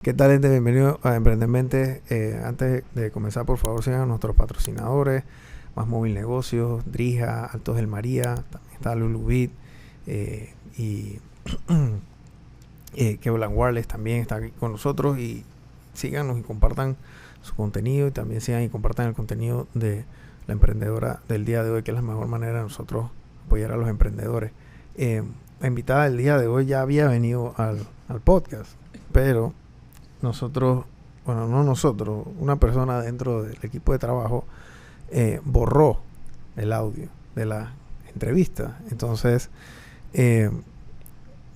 ¿Qué tal, gente? Bienvenido a Emprendementes. Antes de comenzar, por favor, sigan a nuestros patrocinadores: Más Móvil Negocios, Drija, Altos del María, también está Lulubit y Kevlar Wireless también está aquí con nosotros. Y síganos y compartan su contenido, y también sigan y compartan el contenido de la emprendedora del día de hoy, que es la mejor manera de nosotros apoyar a los emprendedores. La invitada del día de hoy ya había venido al podcast, pero una persona dentro del equipo de trabajo borró el audio de la entrevista. Entonces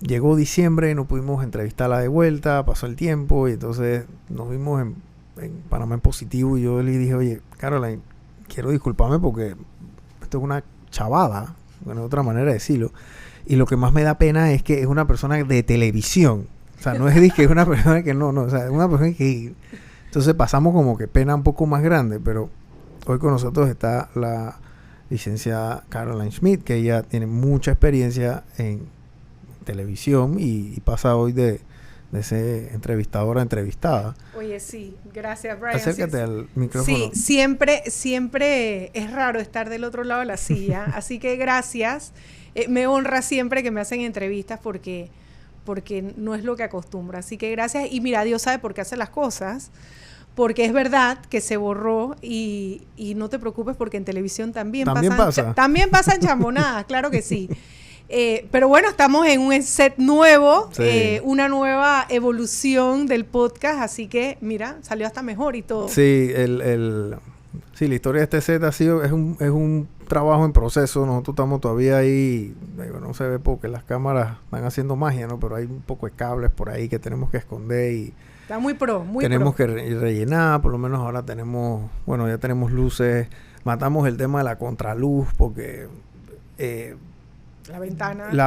llegó diciembre y no pudimos entrevistarla de vuelta, pasó el tiempo y entonces nos vimos en Panamá en Positivo y yo le dije: oye, Caroline, quiero disculparme porque esto es una chavada, bueno, otra manera de decirlo, y lo que más me da pena es que es una persona de televisión. O sea, no es que es una persona que no, o sea, es una persona que... Entonces pasamos como que pena un poco más grande, pero hoy con nosotros está la licenciada Caroline Schmidt, que ella tiene mucha experiencia en televisión y pasa hoy de ser entrevistadora a entrevistada. Oye, sí, gracias, Brian. Acércate al micrófono. Sí, siempre es raro estar del otro lado de la silla, así que gracias. Me honra siempre que me hacen entrevistas porque no es lo que acostumbro. Así que gracias. Y mira, Dios sabe por qué hace las cosas. Porque es verdad que se borró y no te preocupes porque en televisión también pasan chambonadas, claro que sí. Pero bueno, estamos en un set nuevo, sí. Una nueva evolución del podcast, así que mira, salió hasta mejor y todo. Sí, sí, la historia de este set es un trabajo en proceso. Nosotros estamos todavía ahí, no se ve porque las cámaras están haciendo magia, ¿no? Pero hay un poco de cables por ahí que tenemos que esconder y está muy pro. Tenemos que rellenar. Por lo menos ahora ya tenemos luces. Matamos el tema de la contraluz porque la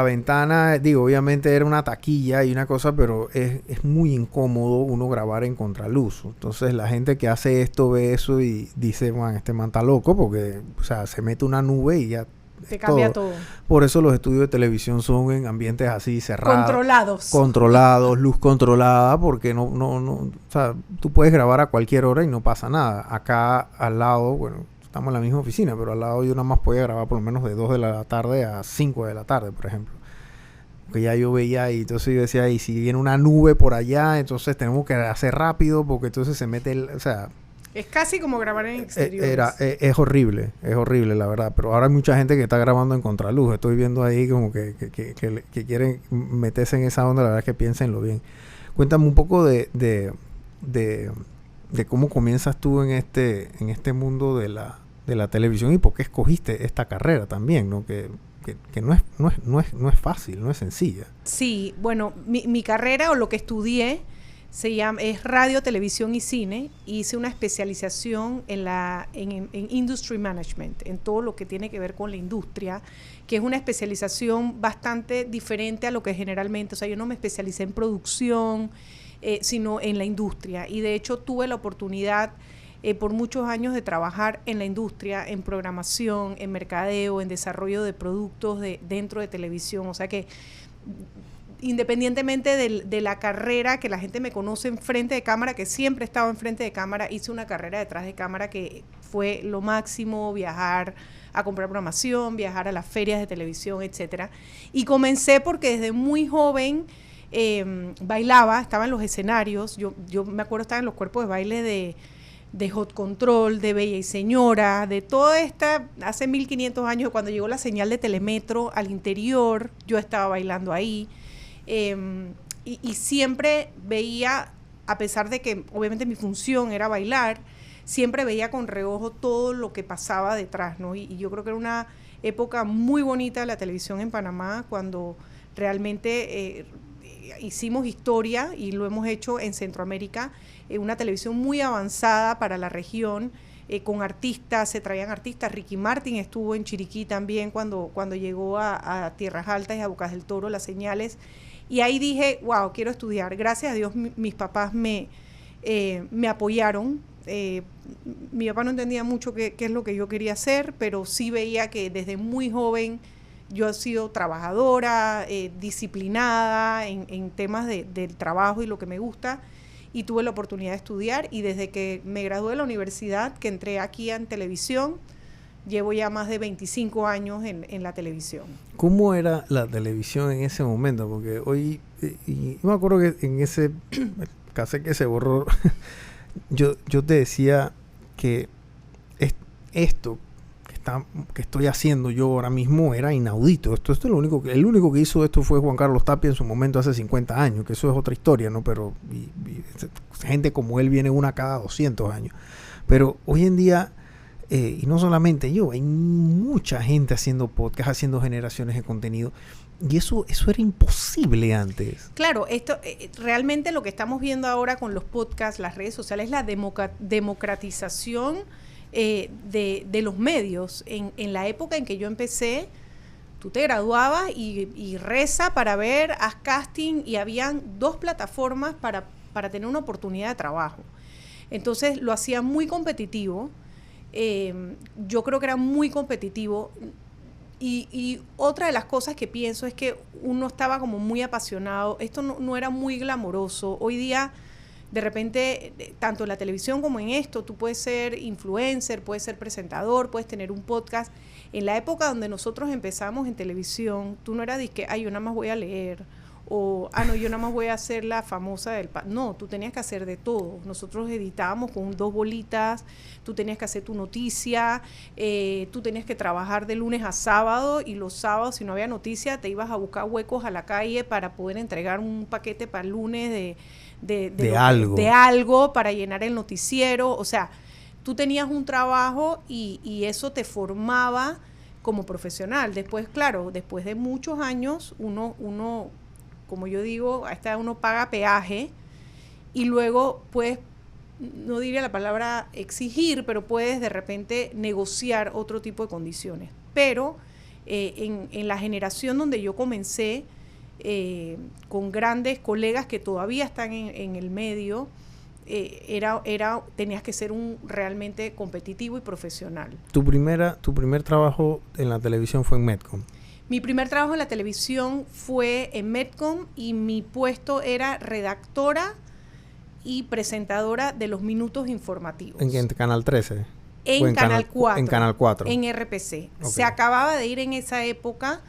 ventana, digo, obviamente era una taquilla y una cosa, pero es muy incómodo uno grabar en contraluz. Entonces la gente que hace esto ve eso y dice: man, este man está loco, porque, o sea, se mete una nube y ya te cambia todo. Por eso los estudios de televisión son en ambientes así cerrados. Controlados, luz controlada, porque o sea, tú puedes grabar a cualquier hora y no pasa nada. Acá al lado, bueno, estamos en la misma oficina, pero al lado yo nada más podía grabar por lo menos de 2 de la tarde a 5 de la tarde, por ejemplo. Porque ya yo veía ahí, entonces yo decía: y si viene una nube por allá, entonces tenemos que hacer rápido, porque entonces se mete o sea... Es casi como grabar en exteriores. Es horrible, la verdad. Pero ahora hay mucha gente que está grabando en contraluz. Estoy viendo ahí como que quieren meterse en esa onda. La verdad es que piénsenlo bien. Cuéntame un poco de cómo comienzas tú en este mundo de la televisión y por qué escogiste esta carrera también, ¿no? Que no es fácil, no es sencilla. Sí, bueno, mi carrera o lo que estudié es radio, televisión y cine. Hice una especialización en Industry Management, en todo lo que tiene que ver con la industria, que es una especialización bastante diferente a lo que generalmente, o sea, yo no me especialicé en producción, sino en la industria. Y de hecho tuve la oportunidad por muchos años de trabajar en la industria, en programación, en mercadeo, en desarrollo de productos dentro de televisión. O sea que independientemente de la carrera que la gente me conoce en frente de cámara, que siempre he estado en frente de cámara, hice una carrera detrás de cámara que fue lo máximo: viajar a comprar programación, viajar a las ferias de televisión, etcétera. Y comencé porque desde muy joven bailaba, estaba en los escenarios. Yo me acuerdo, estaba en los cuerpos de baile de Hot Control, de Bella y Señora, de toda esta, hace 1500 años, cuando llegó la señal de Telemetro al interior, yo estaba bailando ahí. Y siempre veía, a pesar de que obviamente mi función era bailar, siempre veía con reojo todo lo que pasaba detrás, ¿no? Y yo creo que era una época muy bonita de la televisión en Panamá, cuando realmente hicimos historia, y lo hemos hecho en Centroamérica, una televisión muy avanzada para la región, con artistas, se traían artistas. Ricky Martin estuvo en Chiriquí también cuando llegó a Tierras Altas y a Bocas del Toro, las señales. Y ahí dije: wow, quiero estudiar. Gracias a Dios mis papás me apoyaron. Mi papá no entendía mucho qué es lo que yo quería hacer, pero sí veía que desde muy joven yo he sido trabajadora, disciplinada en temas del trabajo y lo que me gusta. y tuve la oportunidad de estudiar, y desde que me gradué de la universidad, que entré aquí en televisión, llevo ya más de 25 años en la televisión. ¿Cómo era la televisión en ese momento? Porque hoy, y me acuerdo que en ese cassette que se borró, yo te decía que esto que estoy haciendo yo ahora mismo era inaudito. Esto es el único que hizo esto fue Juan Carlos Tapia en su momento hace 50 años, que eso es otra historia, ¿no? Pero gente como él viene una cada 200 años. Pero hoy en día, y no solamente yo, hay mucha gente haciendo podcast, haciendo generaciones de contenido, y eso era imposible antes. Claro, esto realmente lo que estamos viendo ahora con los podcasts, las redes sociales, es la democratización de los medios. En la época en que yo empecé, tú te graduabas y reza para ver, haz casting, y habían 2 plataformas para tener una oportunidad de trabajo. Entonces lo hacía muy competitivo. Yo creo que era muy competitivo. Y otra de las cosas que pienso es que uno estaba como muy apasionado. Esto no era muy glamoroso. Hoy día, de repente, tanto en la televisión como en esto, tú puedes ser influencer, puedes ser presentador, puedes tener un podcast. En la época donde nosotros empezamos en televisión, tú no eras de que, yo nada más voy a leer, o, no, yo nada más voy a hacer la famosa del... No, tú tenías que hacer de todo. Nosotros editábamos con 2 bolitas, tú tenías que hacer tu noticia, tú tenías que trabajar de lunes a sábado, y los sábados, si no había noticia, te ibas a buscar huecos a la calle para poder entregar un paquete para el lunes de algo para llenar el noticiero. O sea, tú tenías un trabajo y eso te formaba como profesional. Después, claro, después de muchos años, uno como yo digo, a esta edad uno paga peaje, y luego puedes, no diría la palabra exigir, pero puedes de repente negociar otro tipo de condiciones. Pero en la generación donde yo comencé, con grandes colegas que todavía están en el medio, tenías que ser realmente competitivo y profesional. Tu primer trabajo en la televisión fue en Medcom. Mi primer trabajo en la televisión fue en Medcom, y mi puesto era redactora y presentadora de los minutos informativos. ¿En Canal 13? En Canal 4. En Canal 4. En RPC. Okay. Se acababa de ir en esa época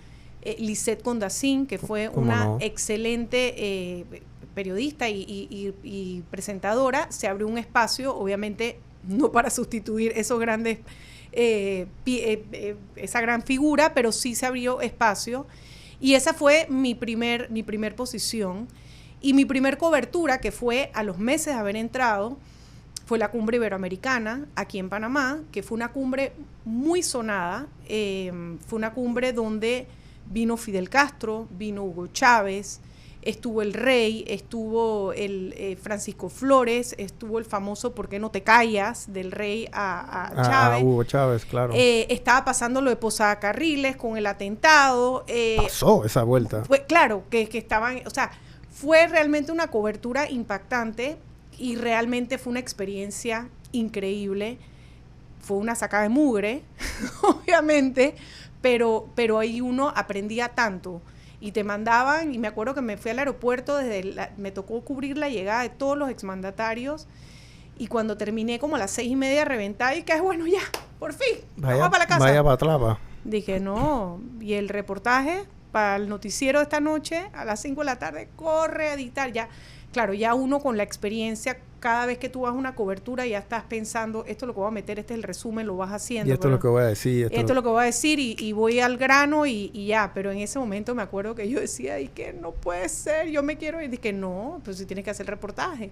Lisette Condacín, que fue una excelente periodista y presentadora. Se abrió un espacio, obviamente no para sustituir esos grandes... esa gran figura, pero sí se abrió espacio, y esa fue mi primer posición. Y mi primer cobertura, que fue a los meses de haber entrado, fue la Cumbre Iberoamericana aquí en Panamá, que fue una cumbre muy sonada. Fue una cumbre donde vino Fidel Castro, vino Hugo Chávez, estuvo el rey, estuvo el Francisco Flores, estuvo el famoso ¿Por qué no te callas? Del rey a Chávez. Hugo Chávez, claro. Estaba pasando lo de Posada Carriles con el atentado. Pasó esa vuelta. Claro, que estaban, o sea, fue realmente una cobertura impactante, y realmente fue una experiencia increíble. Fue una sacada de mugre, obviamente, pero ahí uno aprendía tanto. Y te mandaban, y me acuerdo que me fui al aeropuerto, me tocó cubrir la llegada de todos los exmandatarios, y cuando terminé como a las 6:30 reventada, y que bueno, ya, por fin, vamos para la casa. Vaya para atrás. Dije, no, y el reportaje para el noticiero de esta noche, a las 5 de la tarde, corre a editar. Ya, claro, ya uno con la experiencia, cada vez que tú vas a una cobertura, ya estás pensando, esto es lo que voy a meter, este es el resumen, lo vas haciendo. Y esto es lo que voy a decir. Esto es lo que voy a decir, y voy al grano, y ya. Pero en ese momento me acuerdo que yo decía, y que no puede ser, yo me quiero ir. Dije, no, pues si tienes que hacer el reportaje.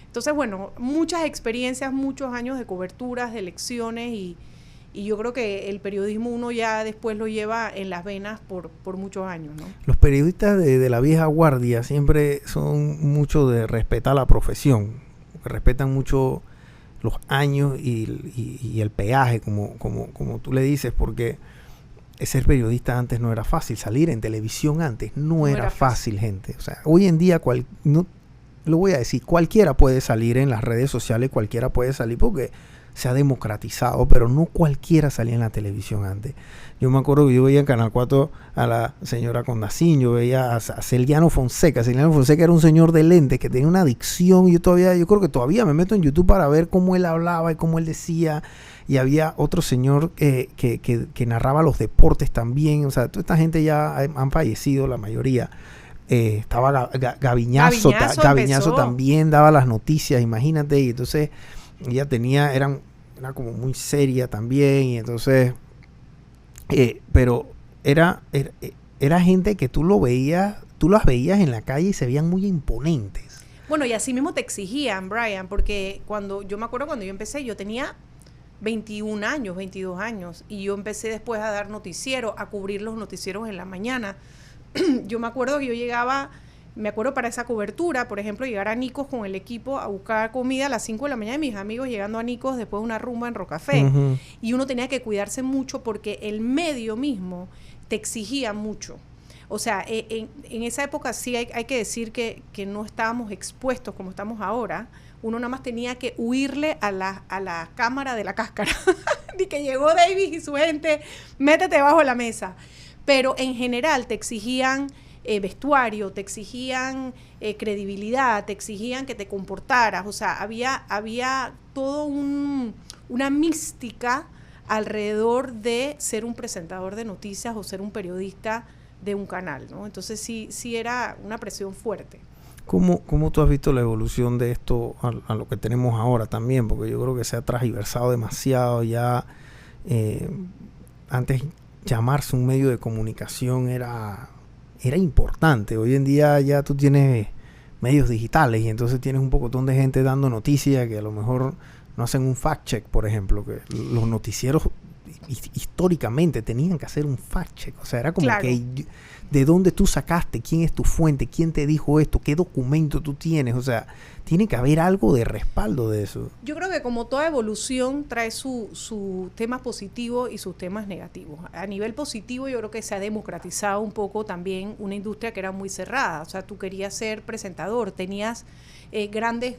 Entonces, bueno, muchas experiencias, muchos años de coberturas, de elecciones, y yo creo que el periodismo uno ya después lo lleva en las venas por muchos años, ¿no? Los periodistas de la vieja guardia siempre son mucho de respetar la profesión, respetan mucho los años y el peaje, como tú le dices, porque ser periodista antes no era fácil, salir en televisión antes no era fácil, gente. O sea, hoy en día, lo voy a decir, cualquiera puede salir en las redes sociales, cualquiera puede salir, porque se ha democratizado, pero no cualquiera salía en la televisión antes. Yo me acuerdo que yo veía en Canal 4 a la señora Condacín, yo veía a Celiano Fonseca. Celiano Fonseca era un señor de lentes que tenía una dicción. Yo creo que todavía me meto en YouTube para ver cómo él hablaba y cómo él decía. Y había otro señor que narraba los deportes también. O sea, toda esta gente ya han fallecido, la mayoría. Estaba Gaviñazo también daba las noticias, imagínate. Y entonces ella era como muy seria también. Y entonces, pero era gente que tú las veías en la calle y se veían muy imponentes. Bueno, y así mismo te exigían, Brian, porque yo me acuerdo cuando yo empecé, yo tenía 21 años, 22 años, y yo empecé después a dar noticieros, a cubrir los noticieros en la mañana. Yo me acuerdo que yo llegaba, para esa cobertura, por ejemplo, llegar a Nicos con el equipo a buscar comida a las 5 de la mañana, y mis amigos llegando a Nicos después de una rumba en Rocafé. Uh-huh. Y uno tenía que cuidarse mucho porque el medio mismo te exigía mucho. O sea, en esa época sí hay que decir que no estábamos expuestos como estamos ahora. Uno nada más tenía que huirle a la cámara de la cáscara. De que llegó Davis y su gente, métete bajo la mesa. Pero en general te exigían vestuario, te exigían credibilidad, te exigían que te comportaras. O sea, había todo una mística alrededor de ser un presentador de noticias o ser un periodista de un canal, ¿no? Entonces sí era una presión fuerte. ¿Cómo tú has visto la evolución de esto a lo que tenemos ahora también? Porque yo creo que se ha transgiversado demasiado ya. Antes llamarse un medio de comunicación era importante. Hoy en día ya tú tienes medios digitales y entonces tienes un pocotón de gente dando noticias que a lo mejor no hacen un fact check, por ejemplo, que los noticieros históricamente tenían que hacer un fact check. O sea, era como claro. Que de dónde tú sacaste, quién es tu fuente, quién te dijo esto, qué documento tú tienes. O sea, tiene que haber algo de respaldo de eso. Yo creo que como toda evolución trae su temas positivos y sus temas negativos. A nivel positivo yo creo que se ha democratizado un poco también una industria que era muy cerrada. O sea, tú querías ser presentador, tenías grandes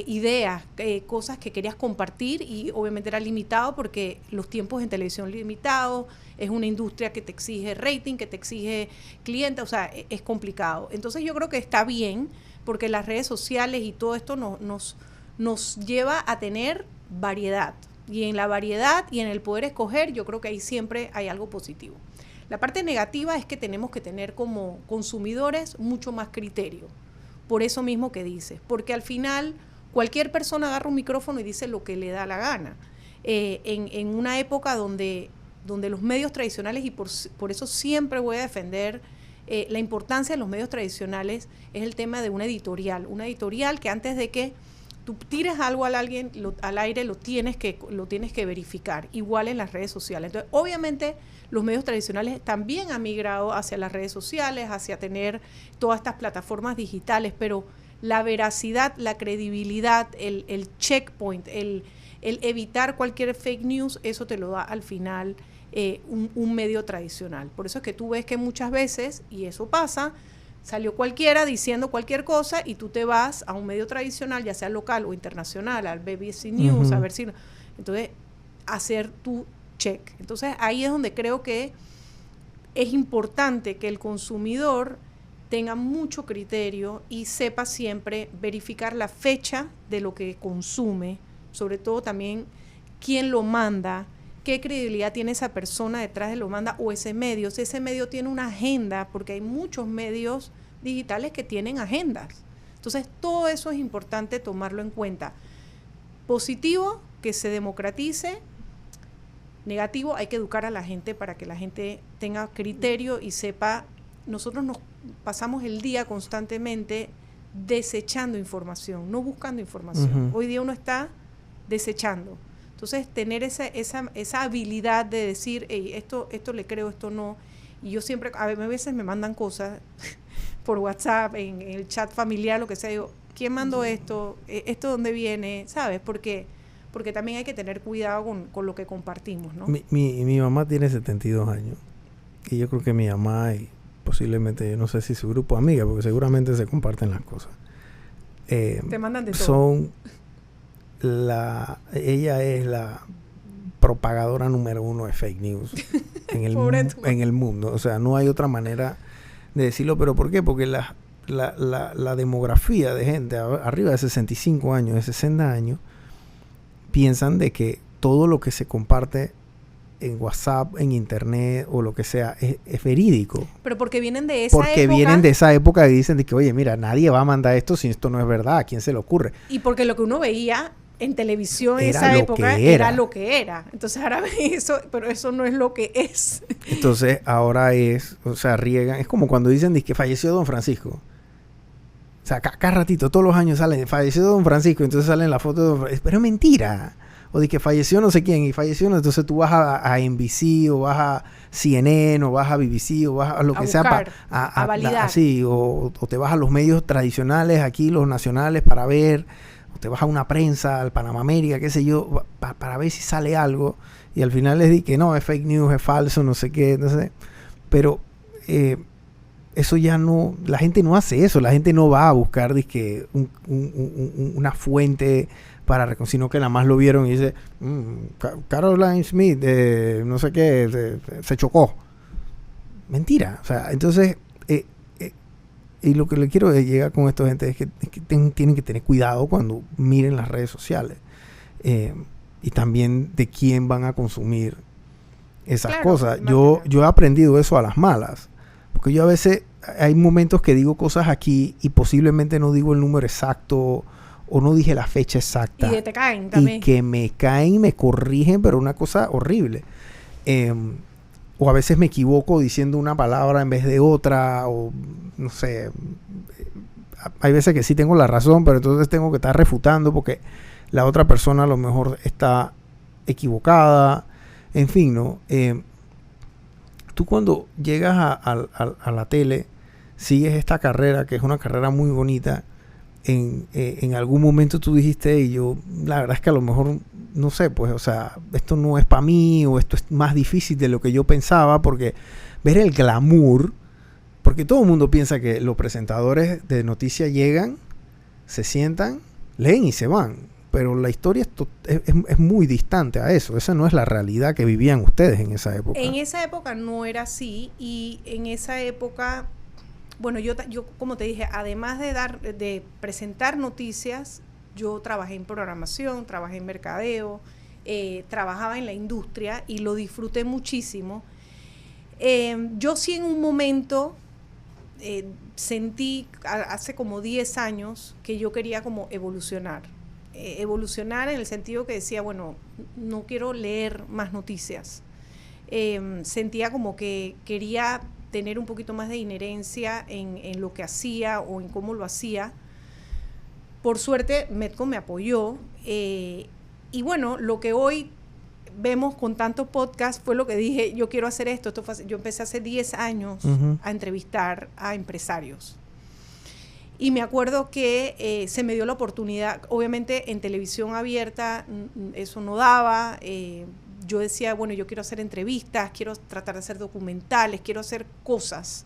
ideas, cosas que querías compartir y obviamente era limitado porque los tiempos en televisión limitados, es una industria que te exige rating, que te exige clientes, o sea, es complicado. Entonces yo creo que está bien porque las redes sociales y todo esto nos lleva a tener variedad. Y en la variedad y en el poder escoger, yo creo que ahí siempre hay algo positivo. La parte negativa es que tenemos que tener como consumidores mucho más criterio. Por eso mismo que dices. Porque al final cualquier persona agarra un micrófono y dice lo que le da la gana. En una época donde los medios tradicionales, y por eso siempre voy a defender la importancia de los medios tradicionales, es el tema de una editorial que antes de que tú tires algo al aire lo tienes que verificar, igual en las redes sociales. Entonces, obviamente, los medios tradicionales también han migrado hacia las redes sociales, hacia tener todas estas plataformas digitales, pero la veracidad, la credibilidad, el checkpoint, el evitar cualquier fake news, eso te lo da al final un medio tradicional. Por eso es que tú ves que muchas veces, y eso pasa, salió cualquiera diciendo cualquier cosa y tú te vas a un medio tradicional, ya sea local o internacional, al BBC News, uh-huh. A ver si... Entonces, hacer tu check. Entonces, ahí es donde creo que es importante que el consumidor tenga mucho criterio y sepa siempre verificar la fecha de lo que consume, sobre todo también quién lo manda, qué credibilidad tiene esa persona detrás de lo manda o ese medio. Si ese medio tiene una agenda, porque hay muchos medios digitales que tienen agendas. Entonces, todo eso es importante tomarlo en cuenta. Positivo, que se democratice. Negativo, hay que educar a la gente para que la gente tenga criterio y sepa. Nosotros nos pasamos el día constantemente desechando información, no buscando información. Uh-huh. Hoy día uno está desechando. Entonces, tener esa habilidad de decir, hey, esto le creo, esto no. Y yo siempre, a veces me mandan cosas por WhatsApp, en el chat familiar, lo que sea. Digo, ¿quién mandó esto? ¿Esto dónde viene? ¿Sabes? Porque también hay que tener cuidado con lo que compartimos, ¿no? Mi mamá tiene 72 años. Y yo creo que mi mamá y posiblemente, yo no sé si su grupo de amigas, porque seguramente se comparten las cosas. Te mandan de todo. ella es la propagadora número 1 de fake news en el mundo. O sea, no hay otra manera de decirlo. ¿Pero por qué? Porque la demografía de gente arriba de 65 años, de 60 años, piensan de que todo lo que se comparte en WhatsApp, en internet o lo que sea, es verídico. Pero porque vienen de esa época. Porque vienen de esa época y dicen de que, oye, mira, nadie va a mandar esto si esto no es verdad. ¿A quién se le ocurre? Y porque lo que uno veía en televisión en esa época era lo que era. Entonces ahora ven eso, pero eso no es lo que es. Entonces ahora es, o sea, riegan. Es como cuando dicen que falleció Don Francisco. O sea, cada ratito, todos los años salen, falleció Don Francisco, entonces salen la foto de Don Francisco. Pero es mentira. O de que falleció no sé quién y falleció, entonces tú vas a NBC o vas a CNN o vas a BBC o vas a lo que sea a validar. Así, o te vas a los medios tradicionales aquí, los nacionales, para ver, o te vas a una prensa, al Panamá América, qué sé yo, para ver si sale algo, y al final les di que no, es fake news, es falso, no sé qué, no sé. Pero eso ya no, la gente no hace eso, la gente no va a buscar dizque, una fuente sino que nada más lo vieron y dice Caroline Smith no sé qué se chocó. Mentira. O sea, entonces y lo que le quiero llegar con esto, gente, es que tienen que tener cuidado cuando miren las redes sociales y también de quién van a consumir esas cosas. Yo he aprendido eso a las malas, porque yo a veces hay momentos que digo cosas aquí y posiblemente no digo el número exacto o no dije la fecha exacta. Y te caen también. Y que me caen, me corrigen, pero una cosa horrible. O a veces me equivoco diciendo una palabra en vez de otra, o no sé. Hay veces que sí tengo la razón, pero entonces tengo que estar refutando porque la otra persona a lo mejor está equivocada. En fin, ¿no? Tú cuando llegas a la tele, sigues esta carrera, que es una carrera muy bonita. En algún momento tú dijiste, y yo la verdad es que a lo mejor no sé, pues, o sea, esto no es para mí, o esto es más difícil de lo que yo pensaba, porque ver el glamour, porque todo el mundo piensa que los presentadores de noticias llegan, se sientan, leen y se van, pero la historia es muy distante a eso. Esa no es la realidad que vivían ustedes en esa época. En esa época no era así, y en esa época, bueno, yo como te dije, además de presentar noticias, yo trabajé en programación, trabajé en mercadeo, trabajaba en la industria y lo disfruté muchísimo. Yo sí en un momento sentí, hace como 10 años, que yo quería como evolucionar. Evolucionar en el sentido que decía, bueno, no quiero leer más noticias. Sentía como que quería tener un poquito más de inherencia en lo que hacía o en cómo lo hacía. Por suerte, Medco me apoyó. Y bueno, lo que hoy vemos con tantos podcasts fue lo que dije, yo quiero hacer esto. Yo empecé hace 10 años a entrevistar a empresarios. Y me acuerdo que se me dio la oportunidad, obviamente en televisión abierta eso no daba. Yo decía, bueno, yo quiero hacer entrevistas, quiero tratar de hacer documentales, quiero hacer cosas.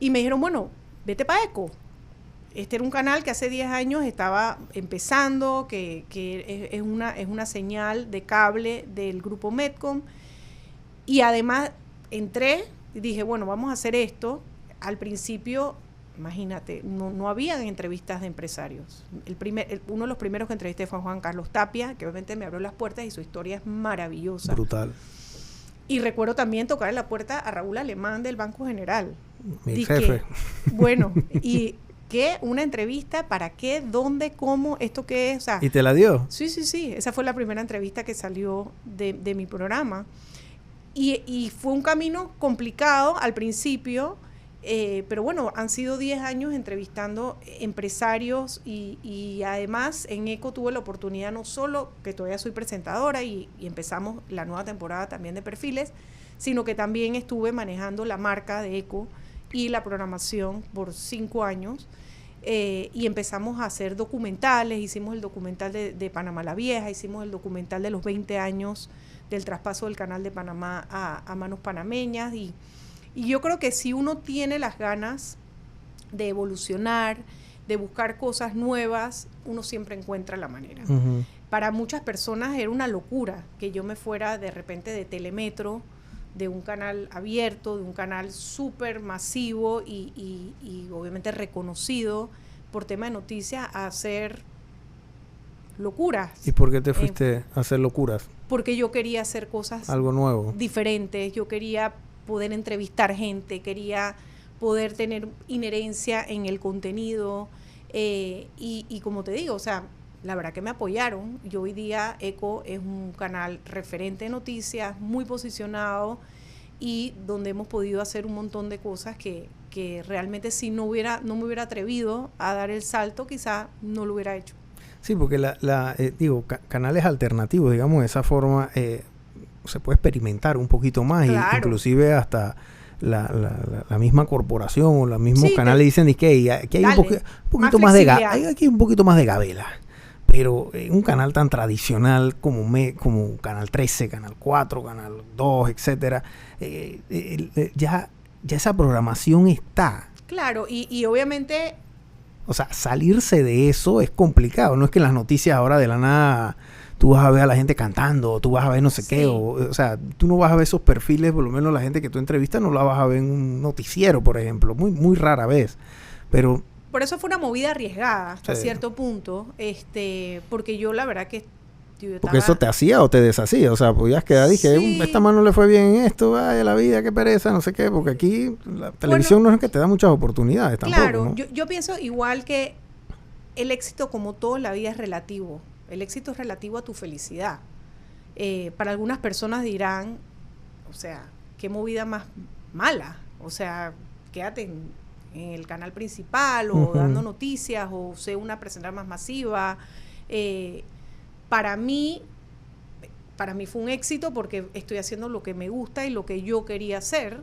Y me dijeron, bueno, vete para ECO. Este era un canal que hace 10 años estaba empezando, que es una señal de cable del grupo Medcom. Y además entré y dije, bueno, vamos a hacer esto. Al principio, imagínate, no había entrevistas de empresarios. Uno de los primeros que entrevisté fue Juan Carlos Tapia, que obviamente me abrió las puertas y su historia es maravillosa. Brutal. Y recuerdo también tocar en la puerta a Raúl Alemán del Banco General. Mi jefe. Bueno, y ¿qué? ¿Una entrevista? ¿Para qué? ¿Dónde? ¿Cómo? ¿Esto qué es? O sea, ¿y te la dio? Sí. Esa fue la primera entrevista que salió de mi programa. Y fue un camino complicado al principio, pero bueno, han sido 10 años entrevistando empresarios y además en ECO tuve la oportunidad, no solo que todavía soy presentadora y empezamos la nueva temporada también de Perfiles, sino que también estuve manejando la marca de ECO y la programación por 5 años. Y empezamos a hacer documentales, hicimos el documental de Panamá la Vieja, hicimos el documental de los 20 años del traspaso del canal de Panamá a manos panameñas, y yo creo que si uno tiene las ganas de evolucionar, de buscar cosas nuevas, uno siempre encuentra la manera. Para muchas personas era una locura que yo me fuera de repente de Telemetro, de un canal abierto, de un canal súper masivo y obviamente reconocido por tema de noticias, a hacer locuras. ¿Y por qué te fuiste a hacer locuras? Porque yo quería hacer cosas algo nuevo, diferentes, yo quería poder entrevistar gente, quería poder tener inherencia en el contenido y como te digo, o sea, la verdad que me apoyaron. Yo hoy día Eco es un canal referente de noticias, muy posicionado y donde hemos podido hacer un montón de cosas que realmente si no me hubiera atrevido a dar el salto, quizá no lo hubiera hecho. Sí, porque canales alternativos, digamos, de esa forma se puede experimentar un poquito más, claro. Inclusive hasta la misma corporación o los mismos canales dicen que aquí hay un poquito más de aquí hay un poquito más de gabela. Pero un canal tan tradicional como Canal 13, Canal 4, Canal 2, etcétera, ya esa programación está. Claro, y obviamente... O sea, salirse de eso es complicado. No es que en las noticias ahora de la nada tú vas a ver a la gente cantando, o tú vas a ver no sé qué. O sea, tú no vas a ver esos perfiles, por lo menos la gente que tú entrevistas no la vas a ver en un noticiero, por ejemplo. Muy, muy rara vez. Pero... Por eso fue una movida arriesgada hasta cierto punto, porque yo la verdad que... Porque eso te hacía o te deshacía, o sea, podías quedar, dije, esta mano le fue bien en esto, vaya la vida, qué pereza, no sé qué, porque aquí la televisión no es que te da muchas oportunidades tampoco. Claro, ¿no? yo pienso igual que el éxito, como todo en la vida, es relativo. El éxito es relativo a tu felicidad. Para algunas personas dirán, o sea, qué movida más mala, o sea, quédate en el canal principal o dando noticias o sé una presentadora más masiva. Para mí fue un éxito porque estoy haciendo lo que me gusta y lo que yo quería hacer,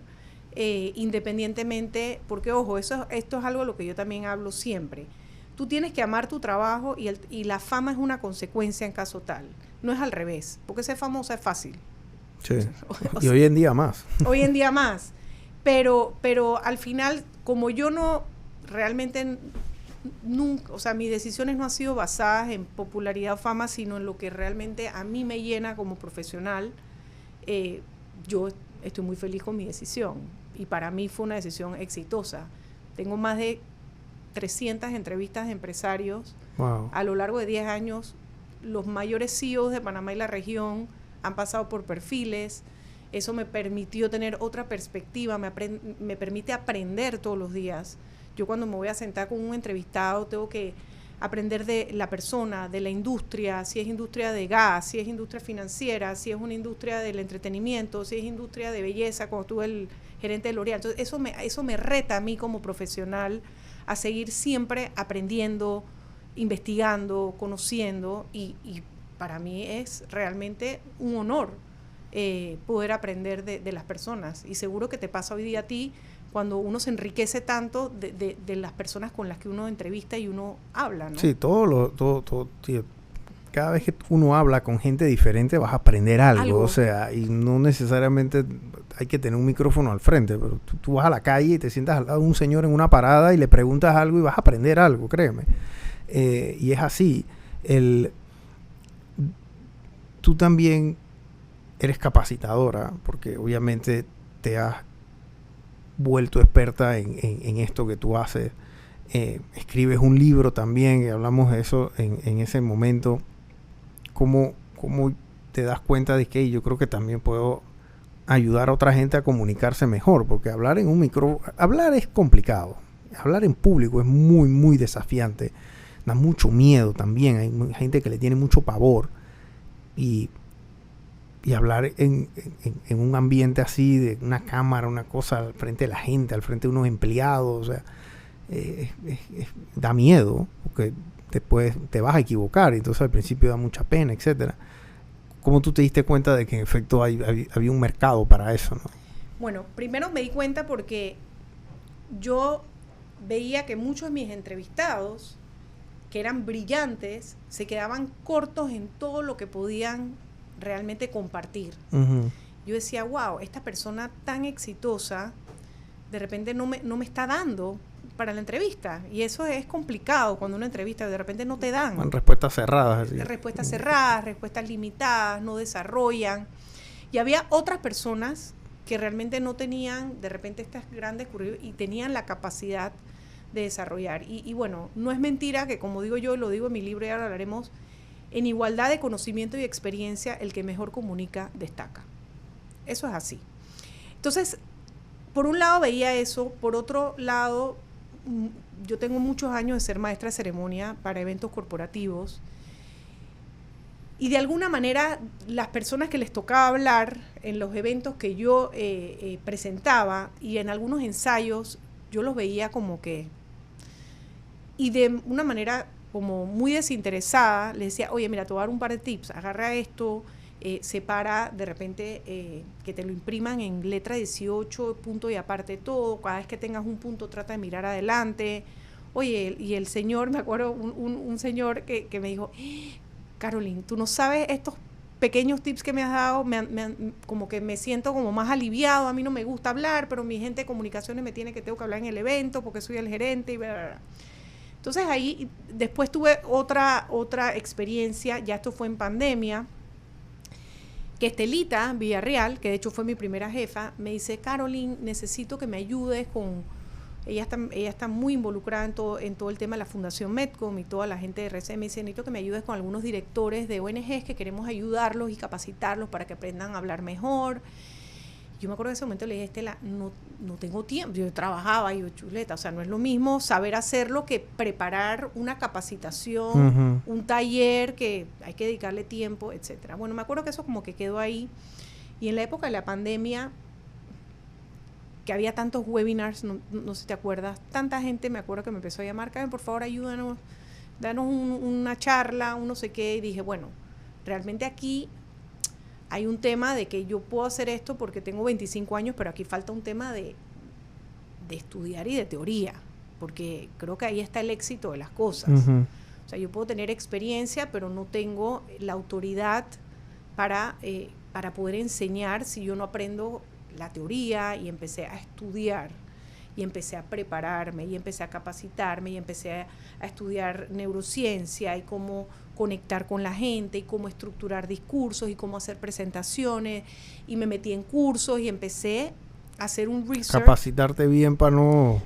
independientemente, porque ojo, esto es algo de lo que yo también hablo siempre. Tú tienes que amar tu trabajo y la fama es una consecuencia en caso tal. No es al revés, porque ser famosa es fácil. Sí, y hoy en día más. Hoy en día más. Pero al final, como yo no realmente... nunca, o sea, mis decisiones no han sido basadas en popularidad o fama, sino en lo que realmente a mí me llena como profesional. Yo estoy muy feliz con mi decisión y para mí fue una decisión exitosa. Tengo más de 300 entrevistas de empresarios. Wow. A lo largo de 10 años. Los mayores CEOs de Panamá y la región han pasado por perfiles. Eso me permitió tener otra perspectiva, me permite aprender todos los días. Yo cuando me voy a sentar con un entrevistado tengo que aprender de la persona, de la industria, si es industria de gas, si es industria financiera, si es una industria del entretenimiento, si es industria de belleza, como tuve el gerente de L'Oréal. Entonces eso me reta a mí como profesional a seguir siempre aprendiendo, investigando, conociendo y para mí es realmente un honor poder aprender de las personas y seguro que te pasa hoy día a ti cuando uno se enriquece tanto de las personas con las que uno entrevista y uno habla, ¿no? Sí, todo, tío, cada vez que uno habla con gente diferente vas a aprender algo. O sea, y no necesariamente hay que tener un micrófono al frente, pero tú vas a la calle y te sientas al lado de un señor en una parada y le preguntas algo y vas a aprender algo, créeme. Y es así. Tú también eres capacitadora, porque obviamente te has vuelto experta en esto que tú haces. Escribes un libro también, y hablamos de eso en ese momento. ¿Cómo te das cuenta de que yo creo que también puedo ayudar a otra gente a comunicarse mejor? Porque hablar en un hablar es complicado. Hablar en público es muy, muy desafiante. Da mucho miedo también. Hay gente que le tiene mucho pavor. Y hablar en un ambiente así, de una cámara, una cosa al frente de la gente, al frente de unos empleados, o sea, da miedo, porque después te vas a equivocar, y entonces al principio da mucha pena, etcétera. ¿Cómo tú te diste cuenta de que en efecto había un mercado para eso, no? Bueno, primero me di cuenta porque yo veía que muchos de mis entrevistados, que eran brillantes, se quedaban cortos en todo lo que podían realmente compartir. Yo decía, wow, esta persona tan exitosa de repente no me está dando para la entrevista. Y eso es complicado cuando una entrevista de repente no te dan. Con respuestas cerradas. Así. Respuestas cerradas, respuestas limitadas, no desarrollan. Y había otras personas que realmente no tenían de repente estas grandes currículas y tenían la capacidad de desarrollar. Y bueno, no es mentira que, como digo yo, lo digo en mi libro y ahora hablaremos, en igualdad de conocimiento y experiencia, el que mejor comunica destaca. Eso es así. Entonces, por un lado veía eso, por otro lado, yo tengo muchos años de ser maestra de ceremonia para eventos corporativos y de alguna manera las personas que les tocaba hablar en los eventos que yo presentaba y en algunos ensayos, yo los veía como que, y de una manera como muy desinteresada, les decía, oye, mira, te voy a dar un par de tips, agarra esto, separa de repente que te lo impriman en letra 18, punto y aparte todo, cada vez que tengas un punto trata de mirar adelante. Oye, y el señor, me acuerdo, un señor que me dijo, Caroline, tú no sabes estos pequeños tips que me has dado, como que me siento como más aliviado, a mí no me gusta hablar, pero mi gente de comunicaciones me tiene que tengo que hablar en el evento porque soy el gerente y bla, bla, bla. Entonces ahí después tuve otra experiencia, ya esto fue en pandemia, que Estelita Villarreal, que de hecho fue mi primera jefa, me dice, Caroline, necesito que me ayudes con, ella está muy involucrada en todo el tema de la Fundación Medcom y toda la gente de RCM, me dice, necesito que me ayudes con algunos directores de ONGs que queremos ayudarlos y capacitarlos para que aprendan a hablar mejor. Yo me acuerdo de ese momento, le dije, Estela, no tengo tiempo, yo trabajaba, y yo, chuleta, o sea, no es lo mismo saber hacerlo que preparar una capacitación, un taller que hay que dedicarle tiempo, etcétera. Bueno, me acuerdo que eso como que quedó ahí, y en la época de la pandemia, que había tantos webinars, no sé si te acuerdas, tanta gente, me acuerdo que me empezó a llamar, Carmen, por favor, ayúdanos, danos una charla, un no sé qué, y dije, bueno, realmente aquí hay un tema de que yo puedo hacer esto porque tengo 25 años, pero aquí falta un tema de estudiar y de teoría, porque creo que ahí está el éxito de las cosas. O sea, yo puedo tener experiencia, pero no tengo la autoridad para poder enseñar si yo no aprendo la teoría, y empecé a estudiar, y empecé a prepararme, y empecé a capacitarme, y empecé a estudiar neurociencia y cómo conectar con la gente y cómo estructurar discursos y cómo hacer presentaciones, y me metí en cursos y empecé a hacer un research. Capacitarte bien para no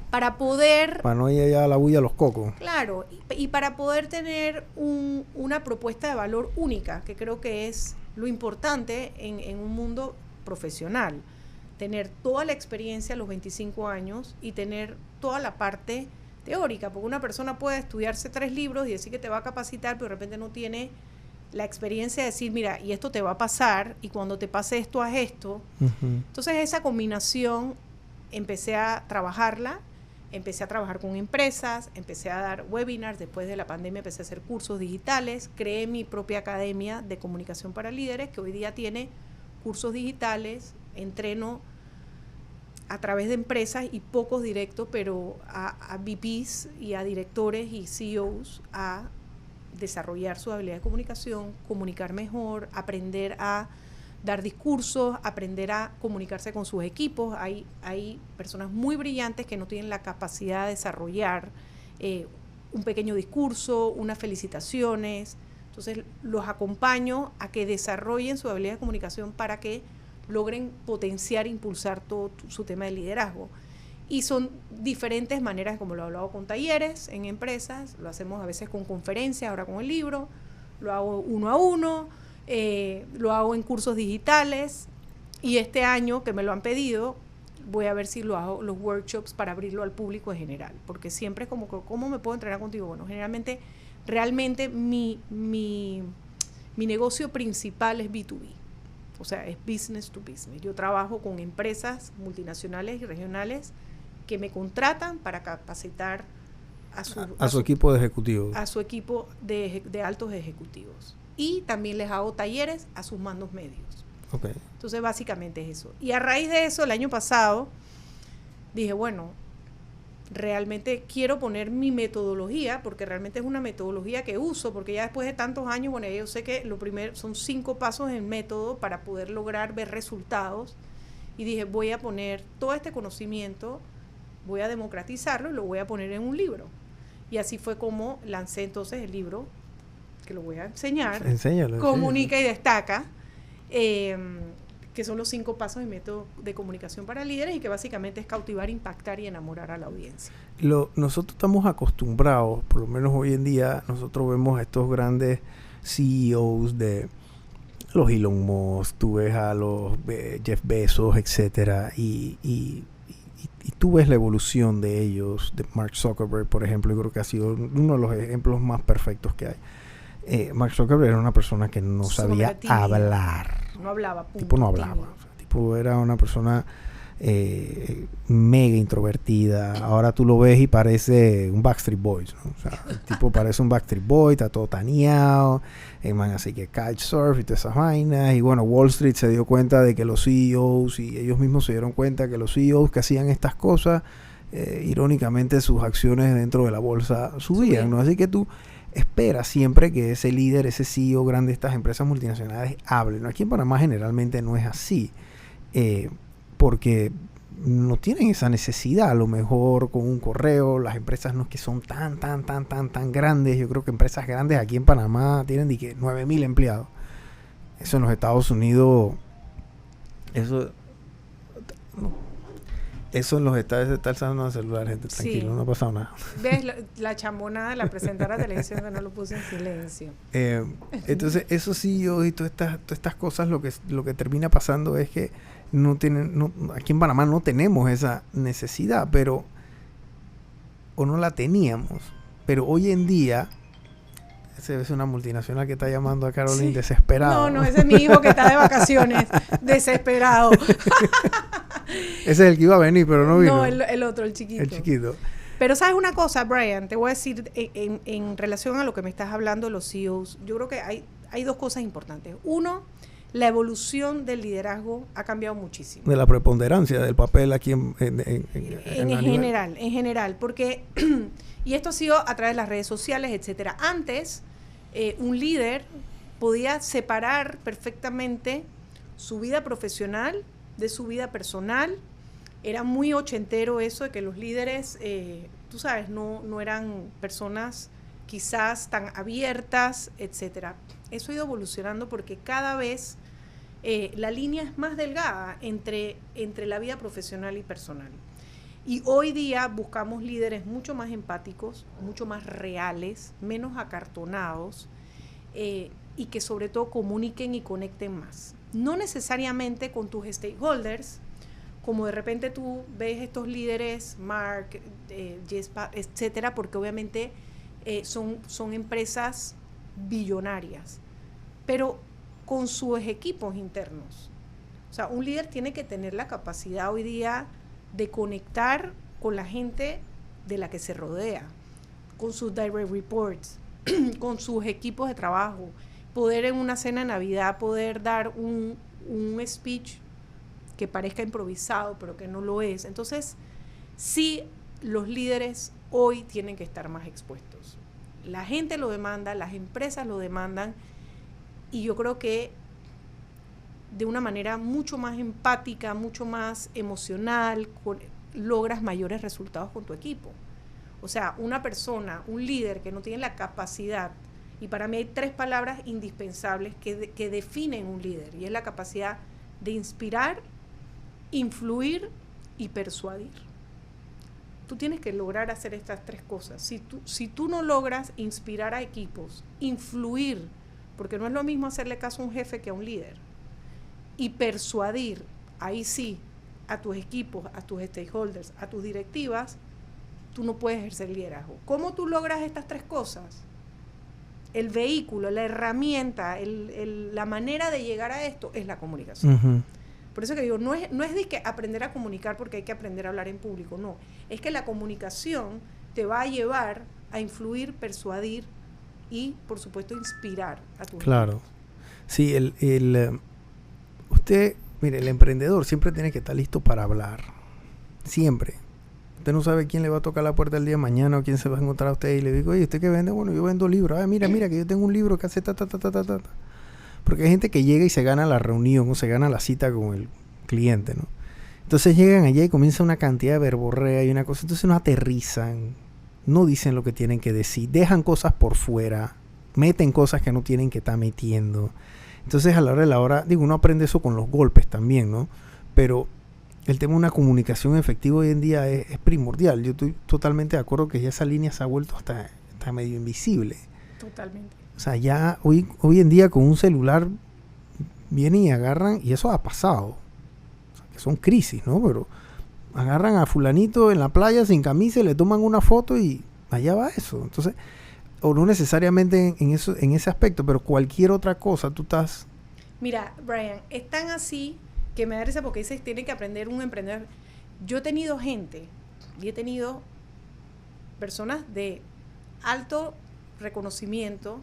ir allá a la bulla a los cocos. Claro, y para poder tener una propuesta de valor única, que creo que es lo importante en un mundo profesional. Tener toda la experiencia a los 25 años y tener toda la parte teórica, porque una persona puede estudiarse 3 libros y decir que te va a capacitar, pero de repente no tiene la experiencia de decir, mira, y esto te va a pasar, y cuando te pase esto, haz esto. Entonces esa combinación empecé a trabajarla, empecé a trabajar con empresas, empecé a dar webinars, después de la pandemia empecé a hacer cursos digitales, creé mi propia academia de comunicación para líderes, que hoy día tiene cursos digitales, entreno a través de empresas y pocos directos, pero a VPs y a directores y CEOs a desarrollar su habilidad de comunicación, comunicar mejor, aprender a dar discursos, aprender a comunicarse con sus equipos. Hay personas muy brillantes que no tienen la capacidad de desarrollar un pequeño discurso, unas felicitaciones. Entonces los acompaño a que desarrollen su habilidad de comunicación para que logren potenciar, impulsar todo su tema de liderazgo. Y son diferentes maneras, como lo he hablado con talleres en empresas, lo hacemos a veces con conferencias, ahora con el libro, lo hago 1 a 1, lo hago en cursos digitales, y este año que me lo han pedido, voy a ver si lo hago los workshops para abrirlo al público en general, porque siempre como, ¿cómo me puedo entrenar contigo? Bueno, realmente mi negocio principal es B2B. O sea, es business to business. Yo trabajo con empresas multinacionales y regionales que me contratan para capacitar a su equipo de ejecutivos. A su equipo de altos ejecutivos. Y también les hago talleres a sus mandos medios. Okay. Entonces, básicamente es eso. Y a raíz de eso, el año pasado, dije, bueno, realmente quiero poner mi metodología, porque realmente es una metodología que uso, porque ya después de tantos años, bueno, yo sé que lo primero son 5 pasos en método para poder lograr ver resultados, y dije, voy a poner todo este conocimiento voy a democratizarlo y lo voy a poner en un libro. Y así fue como lancé entonces el libro, que lo voy a enseñar. Enséñalo. Comunica y destaca, que son los 5 pasos de método de comunicación para líderes y que básicamente es cautivar, impactar y enamorar a la audiencia. Nosotros estamos acostumbrados, por lo menos hoy en día, nosotros vemos a estos grandes CEOs de los Elon Musk, tú ves a los Jeff Bezos, etcétera, y tú ves la evolución de ellos, de Mark Zuckerberg, por ejemplo. Yo creo que ha sido uno de los ejemplos más perfectos que hay. Mark Zuckerberg era una persona que no sabía hablar. No hablaba. Punto, tipo no hablaba. O sea, tipo era una persona mega introvertida. Ahora tú lo ves y parece un Backstreet Boys, ¿no? O sea, el tipo parece un Backstreet Boy, está todo taneado, man, así que kitesurf y todas esas vainas. Y bueno, Wall Street se dio cuenta de que los CEOs, y ellos mismos se dieron cuenta que los CEOs que hacían estas cosas, irónicamente sus acciones dentro de la bolsa subían, ¿no? Así que tú esperas siempre que ese líder, ese CEO grande de estas empresas multinacionales hable, ¿no? Aquí en Panamá generalmente no es así. Porque no tienen esa necesidad. A lo mejor con un correo, las empresas no es que son tan grandes. Yo creo que empresas grandes aquí en Panamá tienen 9,000 empleados. Eso en los Estados Unidos, eso en los Estados Unidos está alzando el celular, gente, tranquilo, sí. No ha pasado nada. ¿Ves la chambonada de la presentadora de televisión que no lo puse en silencio? Entonces, eso sí, y todas estas cosas, lo que termina pasando es que aquí en Panamá no tenemos esa necesidad, o no la teníamos, pero hoy en día ese es una multinacional que está llamando a Caroline desesperado. No, ese es mi hijo que está de vacaciones, desesperado. Ese es el que iba a venir, pero no vino. No, el otro, el chiquito. El chiquito. Pero ¿sabes una cosa, Brian? Te voy a decir, en relación a lo que me estás hablando de los CEOs, yo creo que hay 2 cosas importantes. Uno, la evolución del liderazgo ha cambiado muchísimo. De la preponderancia del papel aquí en general, porque y esto ha sido a través de las redes sociales, etcétera. Antes, un líder podía separar perfectamente su vida profesional de su vida personal. Era muy ochentero eso de que los líderes, tú sabes, no eran personas quizás tan abiertas, etcétera. Eso ha ido evolucionando porque cada vez la línea es más delgada entre la vida profesional y personal. Y hoy día buscamos líderes mucho más empáticos, mucho más reales, menos acartonados, y que sobre todo comuniquen y conecten más. No necesariamente con tus stakeholders, como de repente tú ves estos líderes, Mark, Jespa, etcétera, porque obviamente son empresas billonarias, pero con sus equipos internos. O sea, un líder tiene que tener la capacidad hoy día de conectar con la gente de la que se rodea, con sus direct reports, con sus equipos de trabajo, poder en una cena de Navidad poder dar un speech que parezca improvisado, pero que no lo es. Entonces, sí, los líderes hoy tienen que estar más expuestos. La gente lo demanda, las empresas lo demandan, y yo creo que de una manera mucho más empática, mucho más emocional, logras mayores resultados con tu equipo. O sea, una persona, un líder que no tiene la capacidad, y para mí hay 3 palabras indispensables que definen un líder, y es la capacidad de inspirar, influir y persuadir. Tú tienes que lograr hacer estas 3 cosas. Si tú no logras inspirar a equipos, influir, porque no es lo mismo hacerle caso a un jefe que a un líder, y persuadir, ahí sí, a tus equipos, a tus stakeholders, a tus directivas, tú no puedes ejercer liderazgo. ¿Cómo tú logras estas 3 cosas? El vehículo, la herramienta, la manera de llegar a esto es la comunicación. Uh-huh. Por eso que digo, no es de que aprender a comunicar porque hay que aprender a hablar en público, no. Es que la comunicación te va a llevar a influir, persuadir y, por supuesto, inspirar a tu Claro. Equipo. Sí, usted, mire, el emprendedor siempre tiene que estar listo para hablar. Siempre. Usted no sabe quién le va a tocar la puerta el día de mañana o quién se va a encontrar a usted y le digo, oye, ¿usted qué vende? Bueno, yo vendo libros. Ah, mira, que yo tengo un libro que hace ta. Porque hay gente que llega y se gana la reunión o se gana la cita con el cliente, ¿no? Entonces llegan allá y comienza una cantidad de verborrea y una cosa. Entonces no aterrizan, no dicen lo que tienen que decir, dejan cosas por fuera, meten cosas que no tienen que estar metiendo. Entonces a la hora de la hora, digo, uno aprende eso con los golpes también, ¿no? Pero el tema de una comunicación efectiva hoy en día es primordial. Yo estoy totalmente de acuerdo que ya esa línea se ha vuelto hasta medio invisible. Totalmente. O sea, ya hoy en día con un celular vienen y agarran, y eso ha pasado. O sea, que son crisis, ¿no? Pero agarran a fulanito en la playa sin camisa y le toman una foto y allá va eso. Entonces, o no necesariamente en ese aspecto, pero cualquier otra cosa, tú estás... Mira, Brian, es tan así que me da risa porque dices, tiene que aprender un emprendedor. Yo he tenido gente, y he tenido personas de alto reconocimiento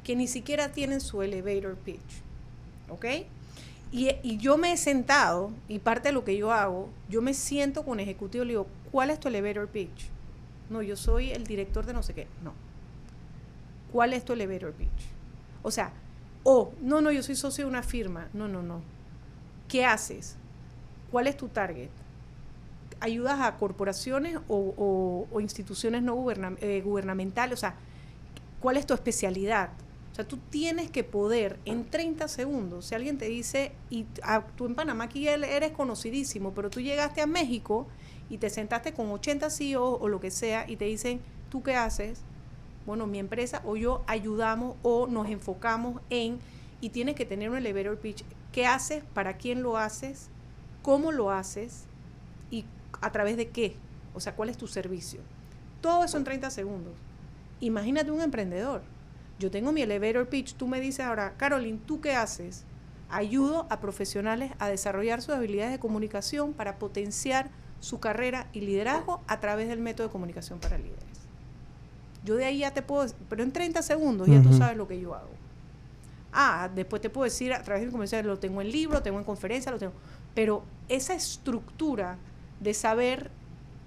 que ni siquiera tienen su elevator pitch, ¿ok? Y yo me he sentado, y parte de lo que yo hago, yo me siento con ejecutivo y le digo, ¿cuál es tu elevator pitch? No, yo soy el director de no sé qué. No. ¿Cuál es tu elevator pitch? O sea, no, yo soy socio de una firma. No. ¿Qué haces? ¿Cuál es tu target? ¿Ayudas a corporaciones o instituciones no gubernamentales? O sea, ¿cuál es tu especialidad? O sea, tú tienes que poder en 30 segundos, si alguien te dice, tú en Panamá aquí eres conocidísimo, pero tú llegaste a México y te sentaste con 80 CEOs o lo que sea y te dicen, ¿tú qué haces? Bueno, mi empresa o yo ayudamos o nos enfocamos en, y tienes que tener un elevator pitch. ¿Qué haces? ¿Para quién lo haces? ¿Cómo lo haces? ¿Y a través de qué? O sea, ¿cuál es tu servicio? Todo eso en 30 segundos. Imagínate un emprendedor. Yo tengo mi elevator pitch. Tú me dices ahora, Caroline, ¿tú qué haces? Ayudo a profesionales a desarrollar sus habilidades de comunicación para potenciar su carrera y liderazgo a través del método de comunicación para líderes. Yo de ahí ya te puedo, pero en 30 segundos ya tú sabes lo que yo hago. Después te puedo decir a través de mi comercial, lo tengo en libro, lo tengo en conferencia, lo tengo. Pero esa estructura de saber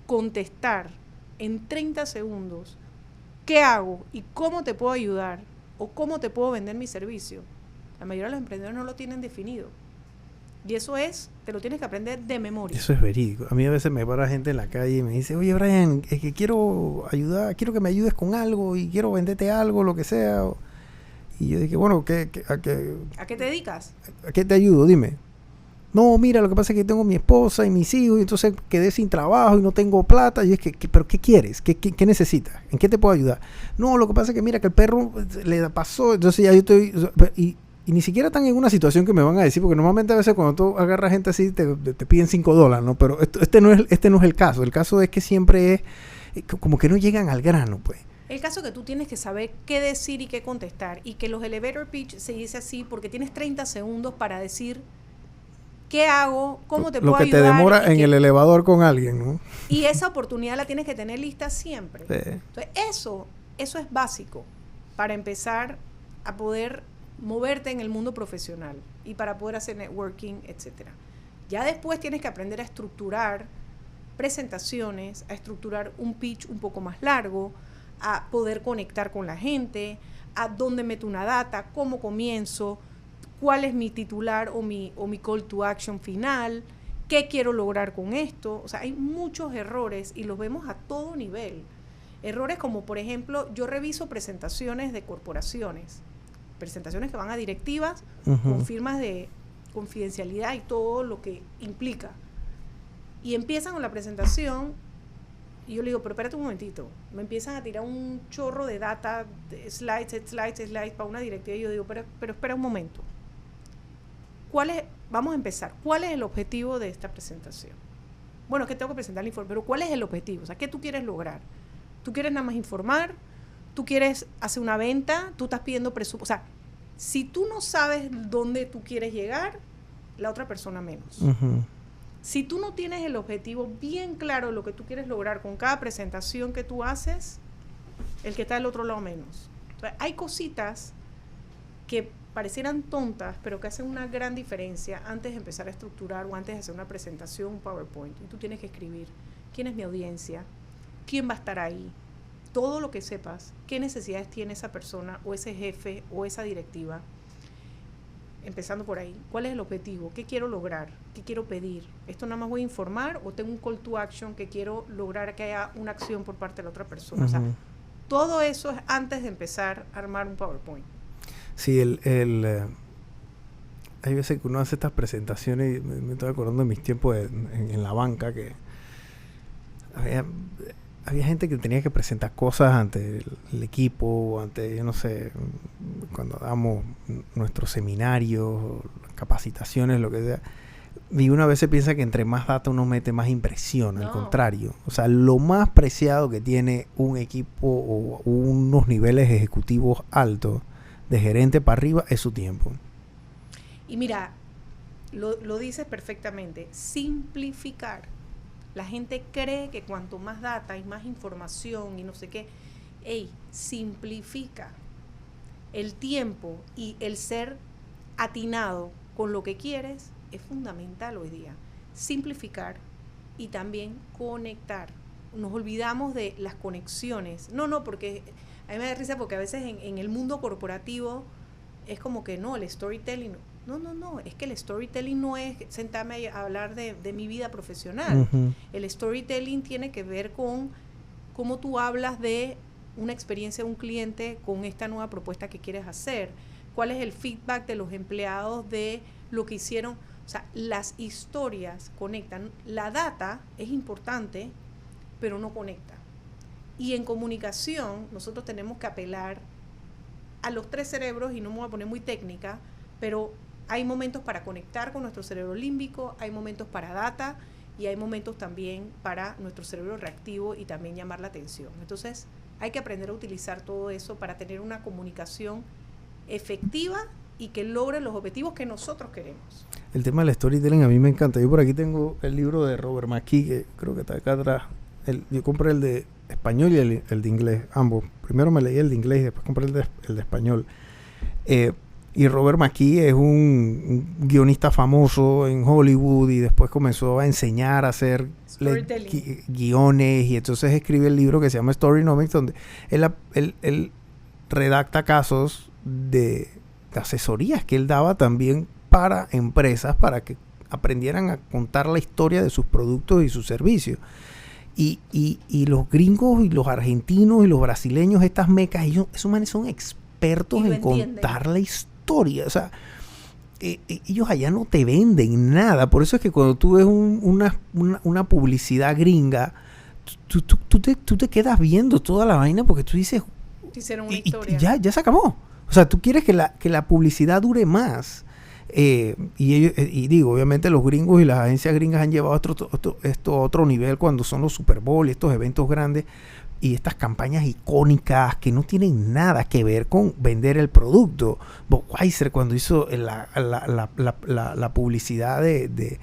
contestar en 30 segundos qué hago y cómo te puedo ayudar o cómo te puedo vender mi servicio, la mayoría de los emprendedores no lo tienen definido. Y eso te lo tienes que aprender de memoria. Eso es verídico. A mí a veces me para gente en la calle y me dice, oye, Brian, es que quiero ayudar, quiero que me ayudes con algo y quiero venderte algo, lo que sea. Y yo dije, bueno, ¿A qué te dedicas? ¿A qué te ayudo? Dime. No, mira, lo que pasa es que tengo mi esposa y mis hijos y entonces quedé sin trabajo y no tengo plata. Y es ¿pero qué quieres? ¿Qué necesitas? ¿En qué te puedo ayudar? No, lo que pasa es que mira, que el perro le pasó, entonces ya yo estoy... Y ni siquiera están en una situación que me van a decir, porque normalmente a veces cuando tú agarras gente así te piden $5, ¿no? Pero este no es el caso. El caso es que siempre es como que no llegan al grano, pues. El caso es que tú tienes que saber qué decir y qué contestar. Y que los elevator pitch se dice así porque tienes 30 segundos para decir qué hago, cómo te puedo ayudar. Lo que te demora en el elevador con alguien, ¿no? Y esa oportunidad la tienes que tener lista siempre. Sí. Entonces, eso es básico para empezar a poder moverte en el mundo profesional y para poder hacer networking, etcétera. Ya después tienes que aprender a estructurar presentaciones, a estructurar un pitch un poco más largo, a poder conectar con la gente, a dónde meto una data, cómo comienzo, cuál es mi titular o mi call to action final, qué quiero lograr con esto. O sea, hay muchos errores y los vemos a todo nivel. Errores como, por ejemplo, yo reviso presentaciones de corporaciones, presentaciones que van a directivas con firmas de confidencialidad y todo lo que implica. Y empiezan con la presentación y yo le digo, pero espérate un momentito. Me empiezan a tirar un chorro de data, de slides para una directiva y yo digo, pero espera un momento. Vamos a empezar. ¿Cuál es el objetivo de esta presentación? Bueno, es que tengo que presentar el informe, pero ¿cuál es el objetivo? O sea, ¿qué tú quieres lograr? ¿Tú quieres nada más informar? ¿Tú quieres hacer una venta? ¿Tú estás pidiendo presupuesto? O sea, si tú no sabes dónde tú quieres llegar, la otra persona menos. Si tú no tienes el objetivo bien claro de lo que tú quieres lograr con cada presentación que tú haces, el que está del otro lado menos. O sea, hay cositas que parecieran tontas, pero que hacen una gran diferencia antes de empezar a estructurar o antes de hacer una presentación, un PowerPoint. Y tú tienes que escribir quién es mi audiencia, quién va a estar ahí, todo lo que sepas, qué necesidades tiene esa persona o ese jefe o esa directiva. empezando por ahí, ¿cuál es el objetivo? ¿Qué quiero lograr? ¿Qué quiero pedir? ¿Esto nada más voy a informar o tengo un call to action que quiero lograr que haya una acción por parte de la otra persona? O sea, todo eso es antes de empezar a armar un PowerPoint. Sí, hay veces que uno hace estas presentaciones y me estoy acordando de mis tiempos en la banca, que había gente que tenía que presentar cosas ante el equipo, ante, yo no sé, cuando damos nuestros seminarios, capacitaciones, lo que sea. Y una vez se piensa que entre más data uno mete, más impresión. No. Al contrario. O sea, lo más preciado que tiene un equipo o unos niveles ejecutivos altos, de gerente para arriba, es su tiempo. Y mira, lo dices perfectamente, simplificar. La gente cree que cuanto más data y más información y no sé qué, simplifica. El tiempo y el ser atinado con lo que quieres es fundamental hoy día. Simplificar y también conectar. Nos olvidamos de las conexiones. No, porque a mí me da risa porque a veces en el mundo corporativo es como que no, el storytelling. No, es que el storytelling no es sentarme a hablar de mi vida profesional. Uh-huh. El storytelling tiene que ver con cómo tú hablas de una experiencia de un cliente con esta nueva propuesta que quieres hacer. ¿Cuál es el feedback de los empleados de lo que hicieron? O sea, las historias conectan. La data es importante, pero no conecta. Y en comunicación nosotros tenemos que apelar a los 3 cerebros, y no me voy a poner muy técnica, pero hay momentos para conectar con nuestro cerebro límbico, hay momentos para data y hay momentos también para nuestro cerebro reactivo y también llamar la atención. Entonces hay que aprender a utilizar todo eso para tener una comunicación efectiva y que logre los objetivos que nosotros queremos. El tema del storytelling a mí me encanta. Yo por aquí tengo el libro de Robert McKee, que creo que está acá atrás. Yo compré el de español y el de inglés, ambos. Primero me leí el de inglés y después compré el de español. Y Robert McKee es un guionista famoso en Hollywood y después comenzó a enseñar a hacer guiones, y entonces escribe el libro que se llama Storynomics, donde él redacta casos de asesorías que él daba también para empresas para que aprendieran a contar la historia de sus productos y sus servicios. Y los gringos y los argentinos y los brasileños, estas mecas, esos manes son expertos en contar la historia. O sea, ellos allá no te venden nada. Por eso es que cuando tú ves una publicidad gringa, tú te quedas viendo toda la vaina porque tú dices, hicieron una historia. Ya se acabó. O sea, tú quieres que la publicidad dure más. Y digo, obviamente los gringos y las agencias gringas han llevado esto a otro nivel cuando son los Super Bowl y estos eventos grandes y estas campañas icónicas que no tienen nada que ver con vender el producto. Budweiser, cuando hizo la publicidad de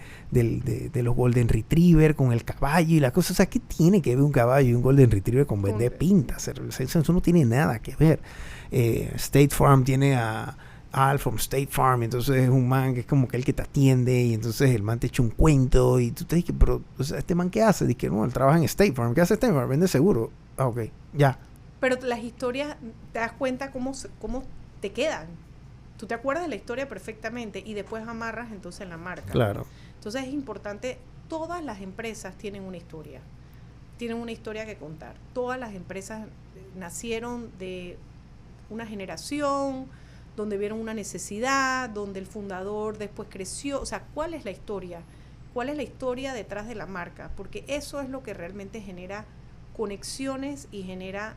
los Golden Retriever con el caballo y la cosa, o sea, ¿qué tiene que ver un caballo y un Golden Retriever con vender pintas? Eso no tiene nada que ver. State Farm tiene a Al from State Farm, entonces es un man que es como que el que te atiende, y entonces el man te echa un cuento y tú te dices, pero o sea, ¿este man qué hace? Dices, no, él trabaja en State Farm. ¿Qué hace State Farm? Vende seguro. Ah, ok, ya. Pero las historias, te das cuenta cómo te quedan. Tú te acuerdas de la historia perfectamente y después amarras entonces la marca. Claro. Entonces es importante, todas las empresas tienen una historia que contar. Todas las empresas nacieron de una generación donde vieron una necesidad, donde el fundador después creció. O sea, ¿cuál es la historia? ¿Cuál es la historia detrás de la marca? Porque eso es lo que realmente genera conexiones y genera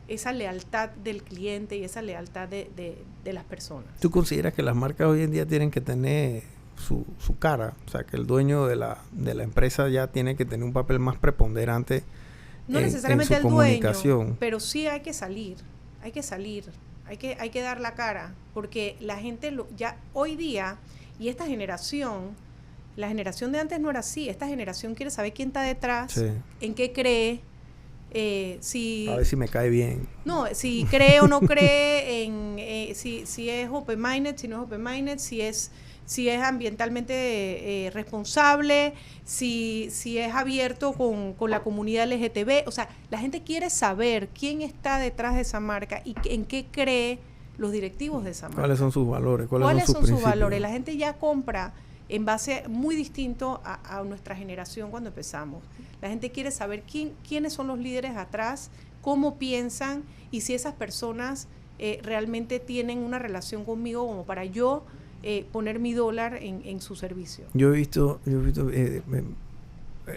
esa lealtad del cliente y esa lealtad de las personas. ¿Tú consideras que las marcas hoy en día tienen que tener su cara? O sea, que el dueño de la empresa ya tiene que tener un papel más preponderante no necesariamente en su comunicación. Dueño, pero sí hay que salir. Hay que dar la cara, porque la gente ya hoy día, y esta generación, la generación de antes no era así. Esta generación quiere saber quién está detrás, sí, en qué cree, a ver si me cae bien. No, si cree o no cree, si es open-minded, si no es open-minded, si es ambientalmente responsable, si es abierto con la comunidad LGTB. O sea, la gente quiere saber quién está detrás de esa marca y en qué cree los directivos de esa marca. ¿Cuáles son sus valores? ¿Cuáles son sus valores? La gente ya compra en base muy distinto a nuestra generación cuando empezamos. La gente quiere saber quiénes son los líderes atrás, cómo piensan y si esas personas realmente tienen una relación conmigo como para yo poner mi dólar en su servicio. Yo he visto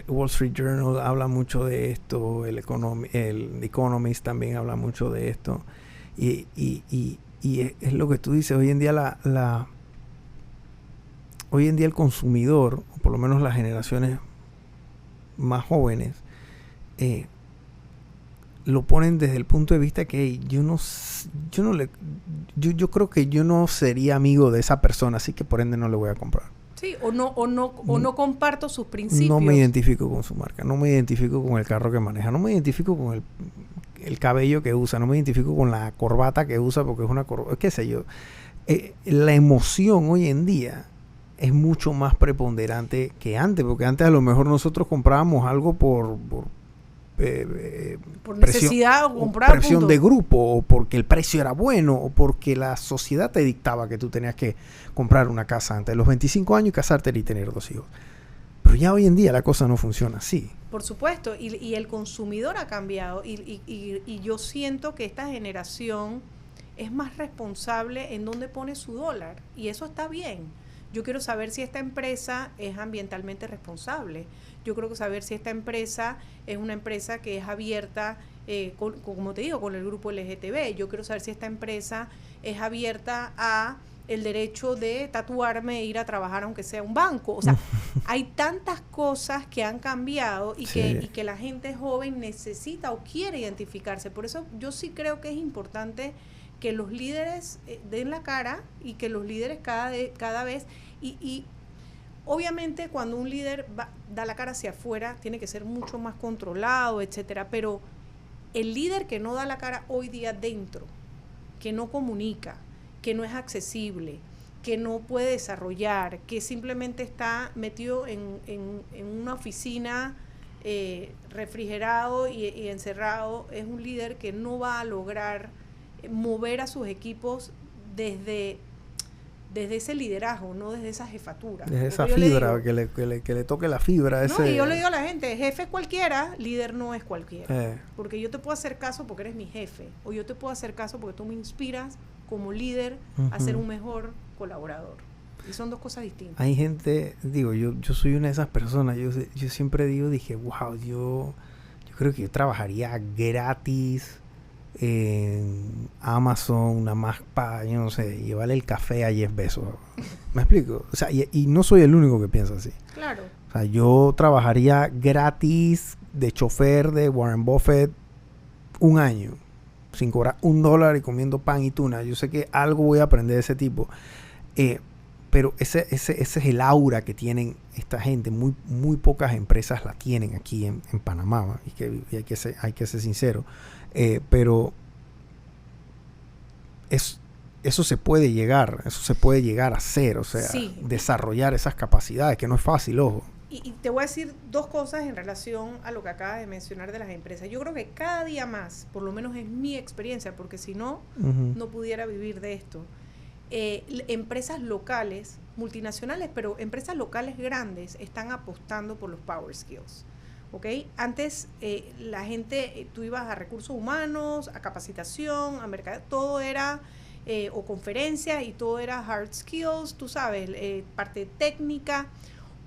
Wall Street Journal habla mucho de esto, el Economist también habla mucho de esto, y es lo que tú dices. Hoy en día hoy en día el consumidor, o por lo menos las generaciones más jóvenes, lo ponen desde el punto de vista que yo creo que yo no sería amigo de esa persona, así que por ende no le voy a comprar. Sí, o no comparto sus principios. No me identifico con su marca, no me identifico con el carro que maneja, no me identifico con el cabello que usa, no me identifico con la corbata que usa porque es una corbata, qué sé yo. La emoción hoy en día es mucho más preponderante que antes, porque antes a lo mejor nosotros comprábamos algo por necesidad o comprar presión de grupo, o porque el precio era bueno, o porque la sociedad te dictaba que tú tenías que comprar una casa antes de los 25 años y casarte y tener 2 hijos. Pero ya hoy en día la cosa no funciona así. Por supuesto, y el consumidor ha cambiado, y yo siento que esta generación es más responsable en dónde pone su dólar, y eso está bien. Yo quiero saber si esta empresa es ambientalmente responsable. Yo creo que saber si esta empresa es una empresa que es abierta, como te digo, con el grupo LGTB. Yo quiero saber si esta empresa es abierta a el derecho de tatuarme e ir a trabajar aunque sea un banco. O sea, hay tantas cosas que han cambiado y que la gente joven necesita o quiere identificarse. Por eso yo sí creo que es importante que los líderes den la cara y que los líderes cada vez y obviamente cuando un líder da la cara hacia afuera tiene que ser mucho más controlado, etcétera, pero el líder que no da la cara hoy día dentro, que no comunica, que no es accesible, que no puede desarrollar, que simplemente está metido en una oficina refrigerado y encerrado, es un líder que no va a lograr mover a sus equipos desde ese liderazgo, no desde esa jefatura. Desde esa fibra, que le toque la fibra. No, y yo le digo a la gente, jefe cualquiera, líder no es cualquiera. Porque yo te puedo hacer caso porque eres mi jefe, o yo te puedo hacer caso porque tú me inspiras como líder a ser un mejor colaborador. Y son dos cosas distintas. Hay gente, digo, yo soy una de esas personas, yo siempre dije, wow, yo creo que yo trabajaría gratis en Amazon, nada más para, yo no sé, llevarle el café a Jeff Bezos. ¿Me explico? O sea, y no soy el único que piensa así. Claro. O sea, yo trabajaría gratis de chofer de Warren Buffett 1 año, sin cobrar $1 y comiendo pan y tuna. Yo sé que algo voy a aprender de ese tipo. Pero ese es el aura que tienen esta gente. Muy pocas empresas la tienen aquí en Panamá. Y hay que ser sincero. Pero eso se puede llegar a hacer, o sea, sí, desarrollar esas capacidades, que no es fácil, ojo. Y te voy a decir 2 cosas en relación a lo que acabas de mencionar de las empresas. Yo creo que cada día más, por lo menos es mi experiencia, porque si no, no pudiera vivir de esto. Empresas locales, multinacionales, pero empresas locales grandes están apostando por los Power Skills. ¿Okay? Antes la gente, tú ibas a recursos humanos, a capacitación, a mercado, todo era, o conferencias, y todo era hard skills, tú sabes, parte técnica.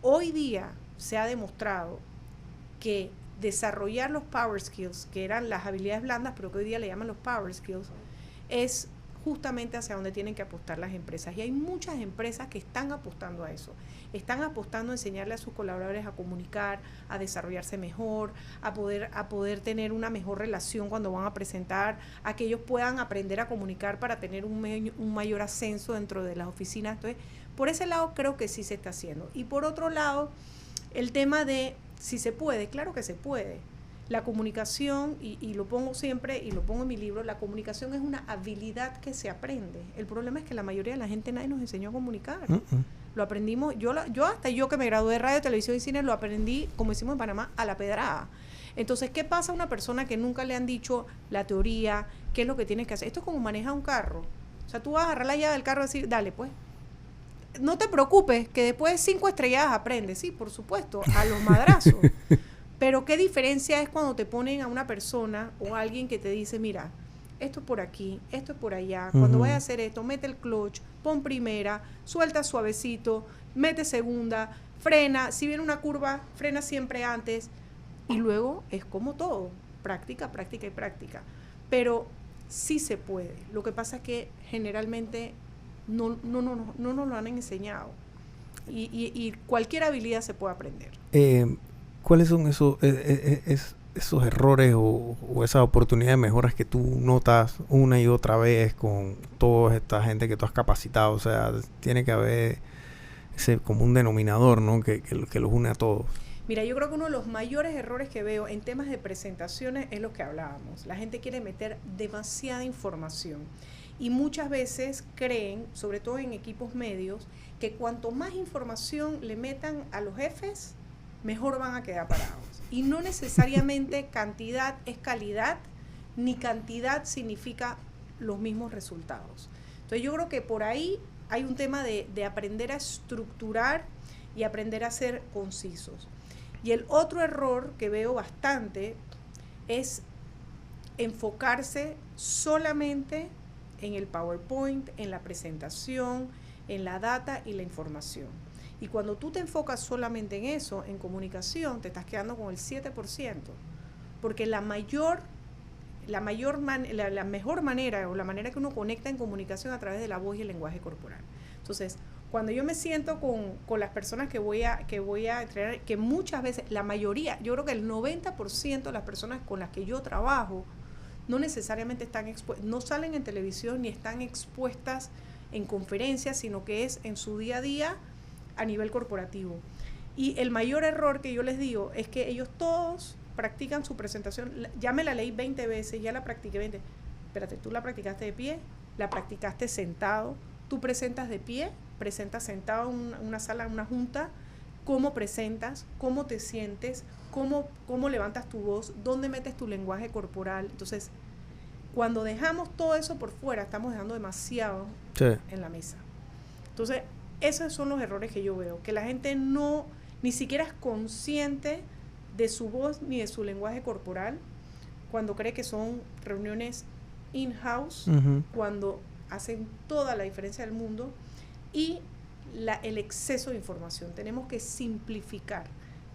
Hoy día se ha demostrado que desarrollar los power skills, que eran las habilidades blandas, pero que hoy día le llaman los power skills, es justamente hacia donde tienen que apostar las empresas. Y hay muchas empresas que están apostando a eso. Están apostando a enseñarle a sus colaboradores a comunicar, a desarrollarse mejor, a poder tener una mejor relación cuando van a presentar, a que ellos puedan aprender a comunicar para tener un mayor ascenso dentro de las oficinas. Entonces, por ese lado creo que sí se está haciendo. Y por otro lado, el tema de si se puede, claro que se puede. La comunicación, y lo pongo siempre, y lo pongo en mi libro, la comunicación es una habilidad que se aprende. El problema es que la mayoría de la gente nadie nos enseñó a comunicar. Lo aprendimos, yo que me gradué de radio, televisión y cine, lo aprendí, como decimos en Panamá, a la pedrada. Entonces, ¿qué pasa a una persona que nunca le han dicho la teoría, qué es lo que tiene que hacer? Esto es como manejar un carro. O sea, tú vas a agarrar la llave del carro y decir, dale, pues. No te preocupes, que después de 5 estrelladas aprendes. Sí, por supuesto, a los madrazos. Pero qué diferencia es cuando te ponen a una persona o a alguien que te dice, mira, esto es por aquí, esto es por allá. Cuando vayas a hacer esto, mete el clutch, pon primera, suelta suavecito, mete segunda, frena. Si viene una curva, frena siempre antes. Y luego es como todo, práctica, práctica y práctica. Pero sí se puede. Lo que pasa es que generalmente no nos lo han enseñado. Y cualquier habilidad se puede aprender. ¿Cuáles son esos errores o esas oportunidades de mejoras que tú notas una y otra vez con toda esta gente que tú has capacitado? O sea, tiene que haber ese común denominador, ¿no? Que los une a todos. Mira, yo creo que uno de los mayores errores que veo en temas de presentaciones es lo que hablábamos. La gente quiere meter demasiada información y muchas veces creen, sobre todo en equipos medios, que cuanto más información le metan a los jefes, mejor van a quedar parados. Y no necesariamente cantidad es calidad, ni cantidad significa los mismos resultados. Entonces yo creo que por ahí hay un tema de aprender a estructurar y aprender a ser concisos. Y el otro error que veo bastante es enfocarse solamente en el PowerPoint, en la presentación, en la data y la información. Y cuando tú te enfocas solamente en eso, en comunicación, te estás quedando con el 7%. Porque la mejor manera o la manera que uno conecta en comunicación a través de la voz y el lenguaje corporal. Entonces, cuando yo me siento con las personas que voy a entrenar, que muchas veces, la mayoría, yo creo que el 90% de las personas con las que yo trabajo no necesariamente no salen en televisión ni están expuestas en conferencias, sino que es en su día a día a nivel corporativo. Y el mayor error que yo les digo es que ellos todos practican su presentación, ya me la leí 20 veces, ya la practiqué 20. Espérate, tú la practicaste de pie, la practicaste sentado, tú presentas de pie, presentas sentado en una sala, en una junta, cómo presentas, cómo te sientes, cómo levantas tu voz, dónde metes tu lenguaje corporal. Entonces, cuando dejamos todo eso por fuera, estamos dejando demasiado en la mesa. Entonces, esos son los errores que yo veo, que la gente ni siquiera es consciente de su voz ni de su lenguaje corporal cuando cree que son reuniones in-house, cuando hacen toda la diferencia del mundo, y el exceso de información. Tenemos que simplificar.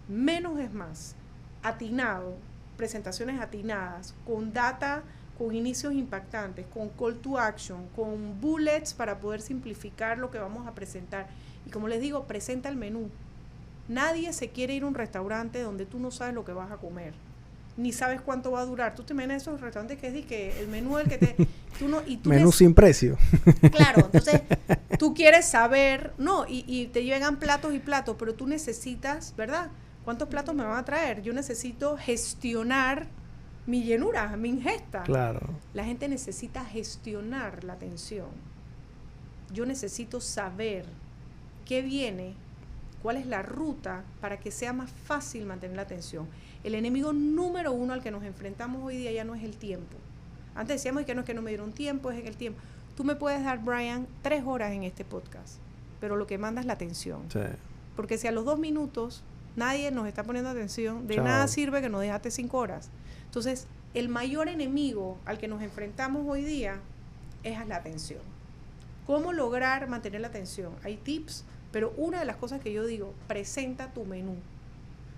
Menos es más. Atinado, presentaciones atinadas, con data, con inicios impactantes, con call to action, con bullets para poder simplificar lo que vamos a presentar. Y como les digo, presenta el menú. Nadie se quiere ir a un restaurante donde tú no sabes lo que vas a comer, ni sabes cuánto va a durar. Tú te imaginas esos restaurantes que es que el menú el que te... menú sin precio. Claro, entonces tú quieres saber, y te llegan platos y platos, pero tú necesitas, ¿verdad? ¿Cuántos platos me van a traer? Yo necesito gestionar mi llenura, mi ingesta. Claro. La gente necesita gestionar la atención. Yo necesito saber qué viene, cuál es la ruta para que sea más fácil mantener la atención. El enemigo número 1 al que nos enfrentamos hoy día ya no es el tiempo. Antes decíamos que no es que no me dieron tiempo, es el tiempo. Tú me puedes dar, Brian, 3 horas en este podcast, pero lo que manda es la atención. Sí. Porque si a los 2 minutos nadie nos está poniendo atención, de nada sirve que nos dejaste 5 horas. Entonces, el mayor enemigo al que nos enfrentamos hoy día es a la atención. ¿Cómo lograr mantener la atención? Hay tips, pero una de las cosas que yo digo, presenta tu menú.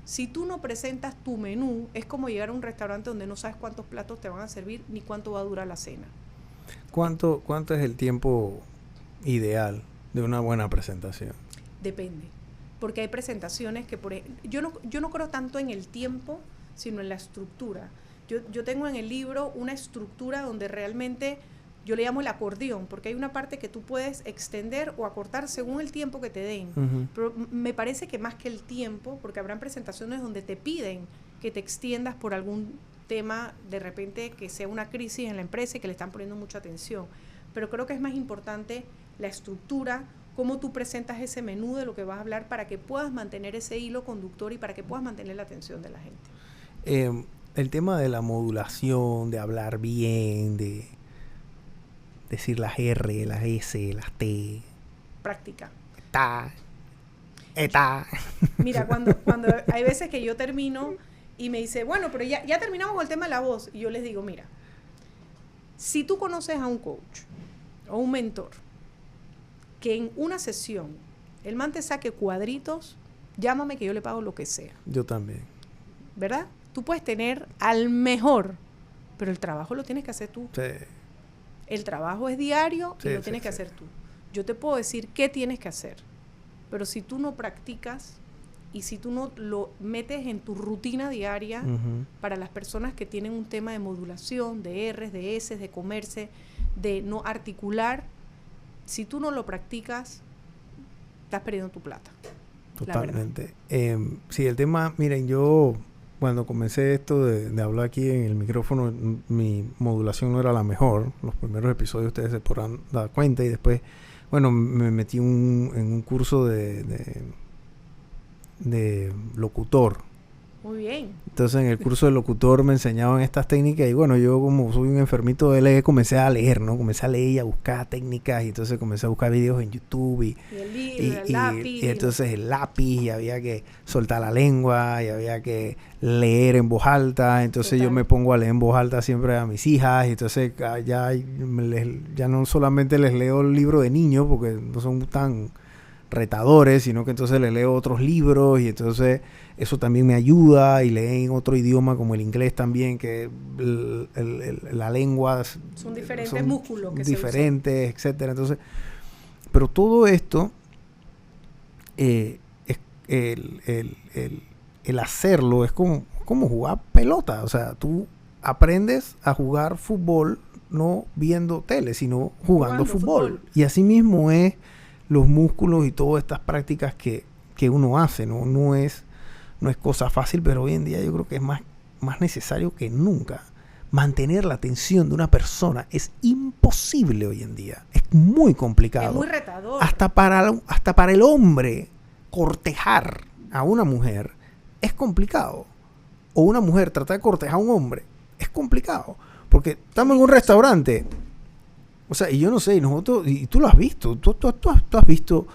Si tú no presentas tu menú, es como llegar a un restaurante donde no sabes cuántos platos te van a servir ni cuánto va a durar la cena. ¿Cuánto es el tiempo ideal de una buena presentación? Depende, porque hay presentaciones que yo no creo tanto en el tiempo, sino en la estructura. Yo tengo en el libro una estructura donde realmente yo le llamo el acordeón, porque hay una parte que tú puedes extender o acortar según el tiempo que te den. Pero me parece que más que el tiempo, porque habrán presentaciones donde te piden que te extiendas por algún tema, de repente que sea una crisis en la empresa y que le están poniendo mucha atención. Pero creo que es más importante la estructura, cómo tú presentas ese menú de lo que vas a hablar para que puedas mantener ese hilo conductor y para que puedas mantener la atención de la gente. El tema de la modulación, de hablar bien, decir las R, las S, las T. Práctica. Eta. Mira, cuando hay veces que yo termino y me dice, bueno, pero ya terminamos con el tema de la voz. Y yo les digo, mira, si tú conoces a un coach o un mentor que en una sesión el man te saque cuadritos, llámame que yo le pago lo que sea. Yo también. ¿Verdad? Tú puedes tener al mejor, pero el trabajo lo tienes que hacer tú. Sí. El trabajo es diario y Sí, lo tienes que hacer tú. Yo te puedo decir qué tienes que hacer, pero si tú no practicas y si tú no lo metes en tu rutina diaria, para las personas que tienen un tema de modulación, de R's, de S's, de comerse, de no articular, si tú no lo practicas, estás perdiendo tu plata. Totalmente. Sí, el tema, miren, yo cuando comencé esto de hablar aquí en el micrófono, mi modulación no era la mejor. Los primeros episodios ustedes se podrán dar cuenta y después, bueno, me metí en un curso de locutor. Muy bien. Entonces en el curso de locutor me enseñaban estas técnicas y bueno, yo como soy un enfermito de leer, comencé a leer, ¿no? Comencé a leer y a buscar técnicas y entonces comencé a buscar videos en YouTube y el libro, el lápiz. Y entonces el lápiz y había que soltar la lengua y había que leer en voz alta. Entonces Total. Yo me pongo a leer en voz alta siempre a mis hijas y entonces ya no solamente les leo el libro de niños porque no son tan retadores, sino que entonces le leo otros libros y entonces eso también me ayuda y leen en otro idioma como el inglés también, que la lengua son diferentes músculos que diferentes, etcétera. Entonces, pero todo esto es el hacerlo es como jugar pelota, o sea, tú aprendes a jugar fútbol no viendo tele, sino jugando fútbol. Y así mismo es los músculos y todas estas prácticas que uno hace, no es cosa fácil, pero hoy en día yo creo que es más necesario que nunca. Mantener la atención de una persona es imposible hoy en día. Es muy complicado. Es muy retador. Hasta para el hombre cortejar a una mujer es complicado. O una mujer tratar de cortejar a un hombre es complicado. Porque estamos en un restaurante. O sea, y yo no sé, y tú lo has visto, tú has visto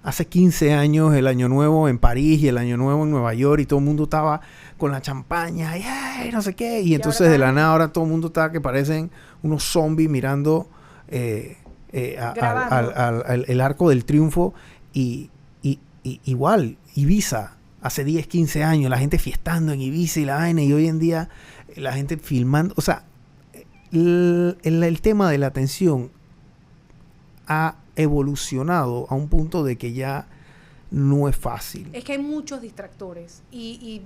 hace 15 años el Año Nuevo en París y el Año Nuevo en Nueva York y todo el mundo estaba con la champaña y ¡ay! No sé qué. Y entonces de la nada ahora todo el mundo está que parecen unos zombies mirando el Arco del Triunfo y igual, Ibiza, hace 10, 15 años, la gente fiestando en Ibiza y la vaina y hoy en día la gente filmando, o sea, el tema de la atención ha evolucionado a un punto de que ya no es fácil. Es que hay muchos distractores y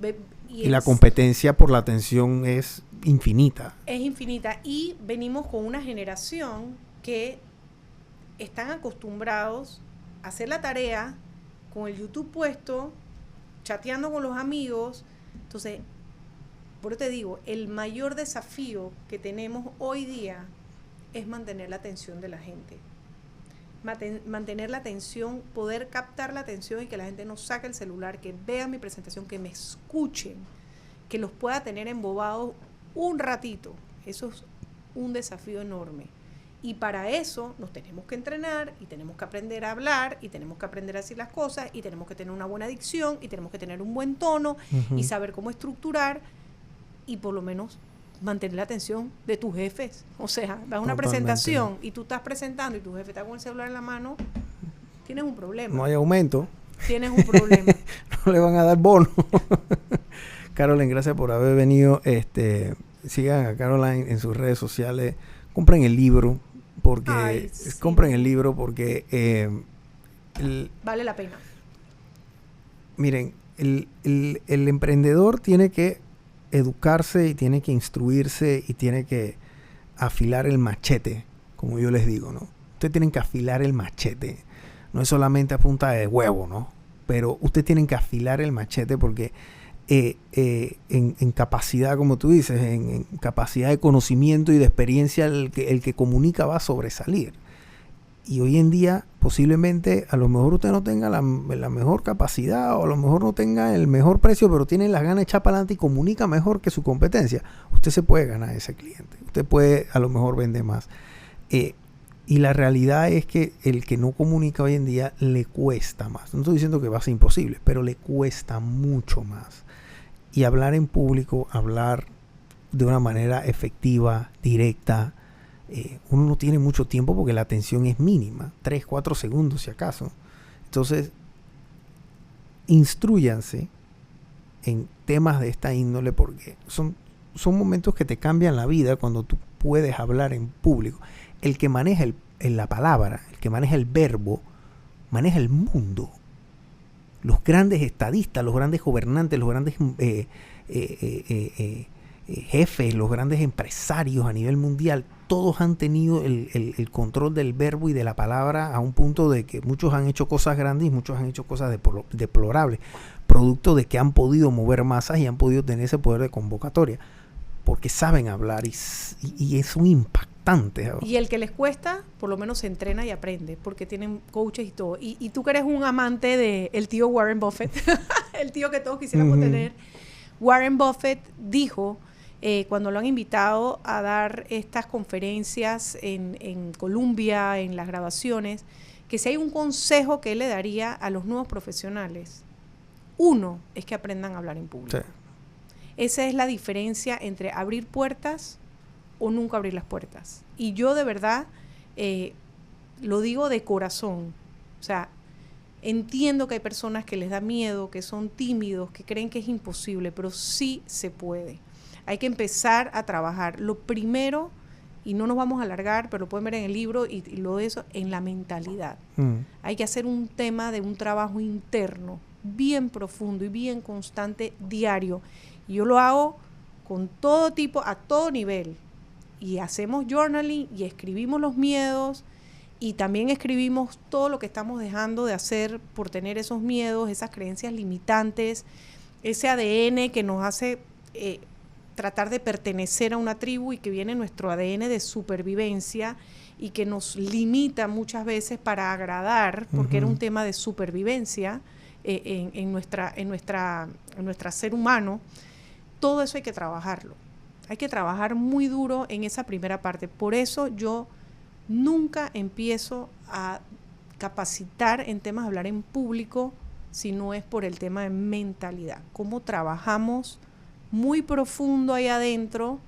la competencia por la atención es infinita. Es infinita y venimos con una generación que están acostumbrados a hacer la tarea con el YouTube puesto, chateando con los amigos. Entonces, por eso te digo, el mayor desafío que tenemos hoy día es mantener la atención de la gente. Mantener la atención, poder captar la atención y que la gente no saque el celular, que vean mi presentación, que me escuchen, que los pueda tener embobados un ratito. Eso es un desafío enorme. Y para eso nos tenemos que entrenar y tenemos que aprender a hablar y tenemos que aprender a decir las cosas y tenemos que tener una buena dicción y tenemos que tener un buen tono y saber cómo estructurar y por lo menos mantener la atención de tus jefes. O sea, das una presentación y tú estás presentando y tu jefe está con el celular en la mano, tienes un problema. No hay aumento. Tienes un problema. No le van a dar bono. Caroline, gracias por haber venido. Sigan a Caroline en sus redes sociales. Compren el libro porque vale la pena. Miren, el emprendedor tiene que educarse y tiene que instruirse y tiene que afilar el machete, como yo les digo, ¿no? Ustedes tienen que afilar el machete. No es solamente a punta de huevo, ¿no? Pero ustedes tienen que afilar el machete porque en capacidad, como tú dices, en capacidad de conocimiento y de experiencia, el que comunica va a sobresalir. Y hoy en día, posiblemente, a lo mejor usted no tenga la mejor capacidad o a lo mejor no tenga el mejor precio, pero tiene las ganas de echar para adelante y comunica mejor que su competencia. Usted se puede ganar ese cliente. Usted puede, a lo mejor, vender más. Y la realidad es que el que no comunica hoy en día le cuesta más. No estoy diciendo que va a ser imposible, pero le cuesta mucho más. Y hablar en público, hablar de una manera efectiva, directa, uno no tiene mucho tiempo porque la atención es mínima, 3, 4 segundos si acaso. Entonces, instrúyanse en temas de esta índole porque son momentos que te cambian la vida cuando tú puedes hablar en público. El que maneja la palabra, el que maneja el verbo, maneja el mundo. Los grandes estadistas, los grandes gobernantes, los grandes jefes, los grandes empresarios a nivel mundial, todos han tenido el control del verbo y de la palabra a un punto de que muchos han hecho cosas grandes y muchos han hecho cosas deplorables, producto de que han podido mover masas y han podido tener ese poder de convocatoria, porque saben hablar y es un impactante. Y el que les cuesta, por lo menos se entrena y aprende, porque tienen coaches y todo. Y tú que eres un amante del tío Warren Buffett, el tío que todos quisiéramos tener, Warren Buffett dijo, cuando lo han invitado a dar estas conferencias en Columbia, en las grabaciones, que si hay un consejo que él le daría a los nuevos profesionales, uno es que aprendan a hablar en público. Sí. Esa es la diferencia entre abrir puertas o nunca abrir las puertas. Y yo de verdad lo digo de corazón. O sea, entiendo que hay personas que les da miedo, que son tímidos, que creen que es imposible, pero sí se puede. Hay que empezar a trabajar. Lo primero, y no nos vamos a alargar, pero lo pueden ver en el libro y lo de eso, en la mentalidad. Hay que hacer un tema de un trabajo interno bien profundo y bien constante, diario. Y yo lo hago con todo tipo, a todo nivel. Y hacemos journaling y escribimos los miedos y también escribimos todo lo que estamos dejando de hacer por tener esos miedos, esas creencias limitantes, ese ADN que nos hace tratar de pertenecer a una tribu y que viene nuestro ADN de supervivencia y que nos limita muchas veces para agradar, porque era un tema de supervivencia en nuestra ser humano. Todo eso hay que trabajarlo. Hay que trabajar muy duro en esa primera parte. Por eso yo nunca empiezo a capacitar en temas de hablar en público si no es por el tema de mentalidad. Cómo trabajamos muy profundo ahí adentro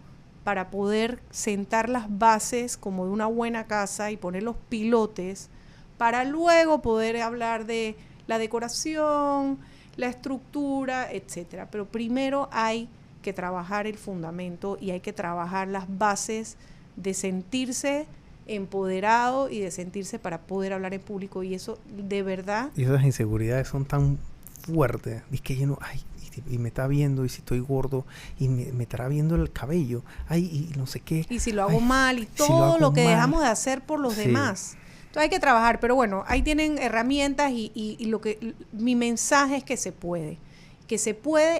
para poder sentar las bases como de una buena casa y poner los pilotes para luego poder hablar de la decoración, la estructura, etcétera. Pero primero hay que trabajar el fundamento y hay que trabajar las bases de sentirse empoderado y de sentirse para poder hablar en público, y eso de verdad. Y esas inseguridades son tan fuertes. Es que yo no, y me está viendo, y si estoy gordo, y me estará viendo el cabello, y no sé qué. Y si lo hago mal, y todo lo que dejamos de hacer por los demás. Entonces hay que trabajar, pero bueno, ahí tienen herramientas y lo que mi mensaje es que se puede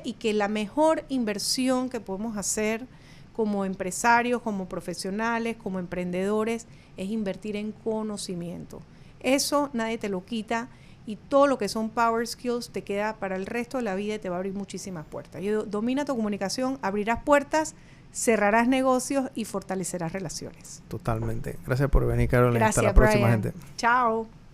y que la mejor inversión que podemos hacer como empresarios, como profesionales, como emprendedores, es invertir en conocimiento. Eso nadie te lo quita y todo lo que son power skills te queda para el resto de la vida y te va a abrir muchísimas puertas. Domina tu comunicación, abrirás puertas, cerrarás negocios y fortalecerás relaciones. Totalmente. Gracias por venir, Carolina. Gracias, hasta la próxima, Brian. gente. Chao.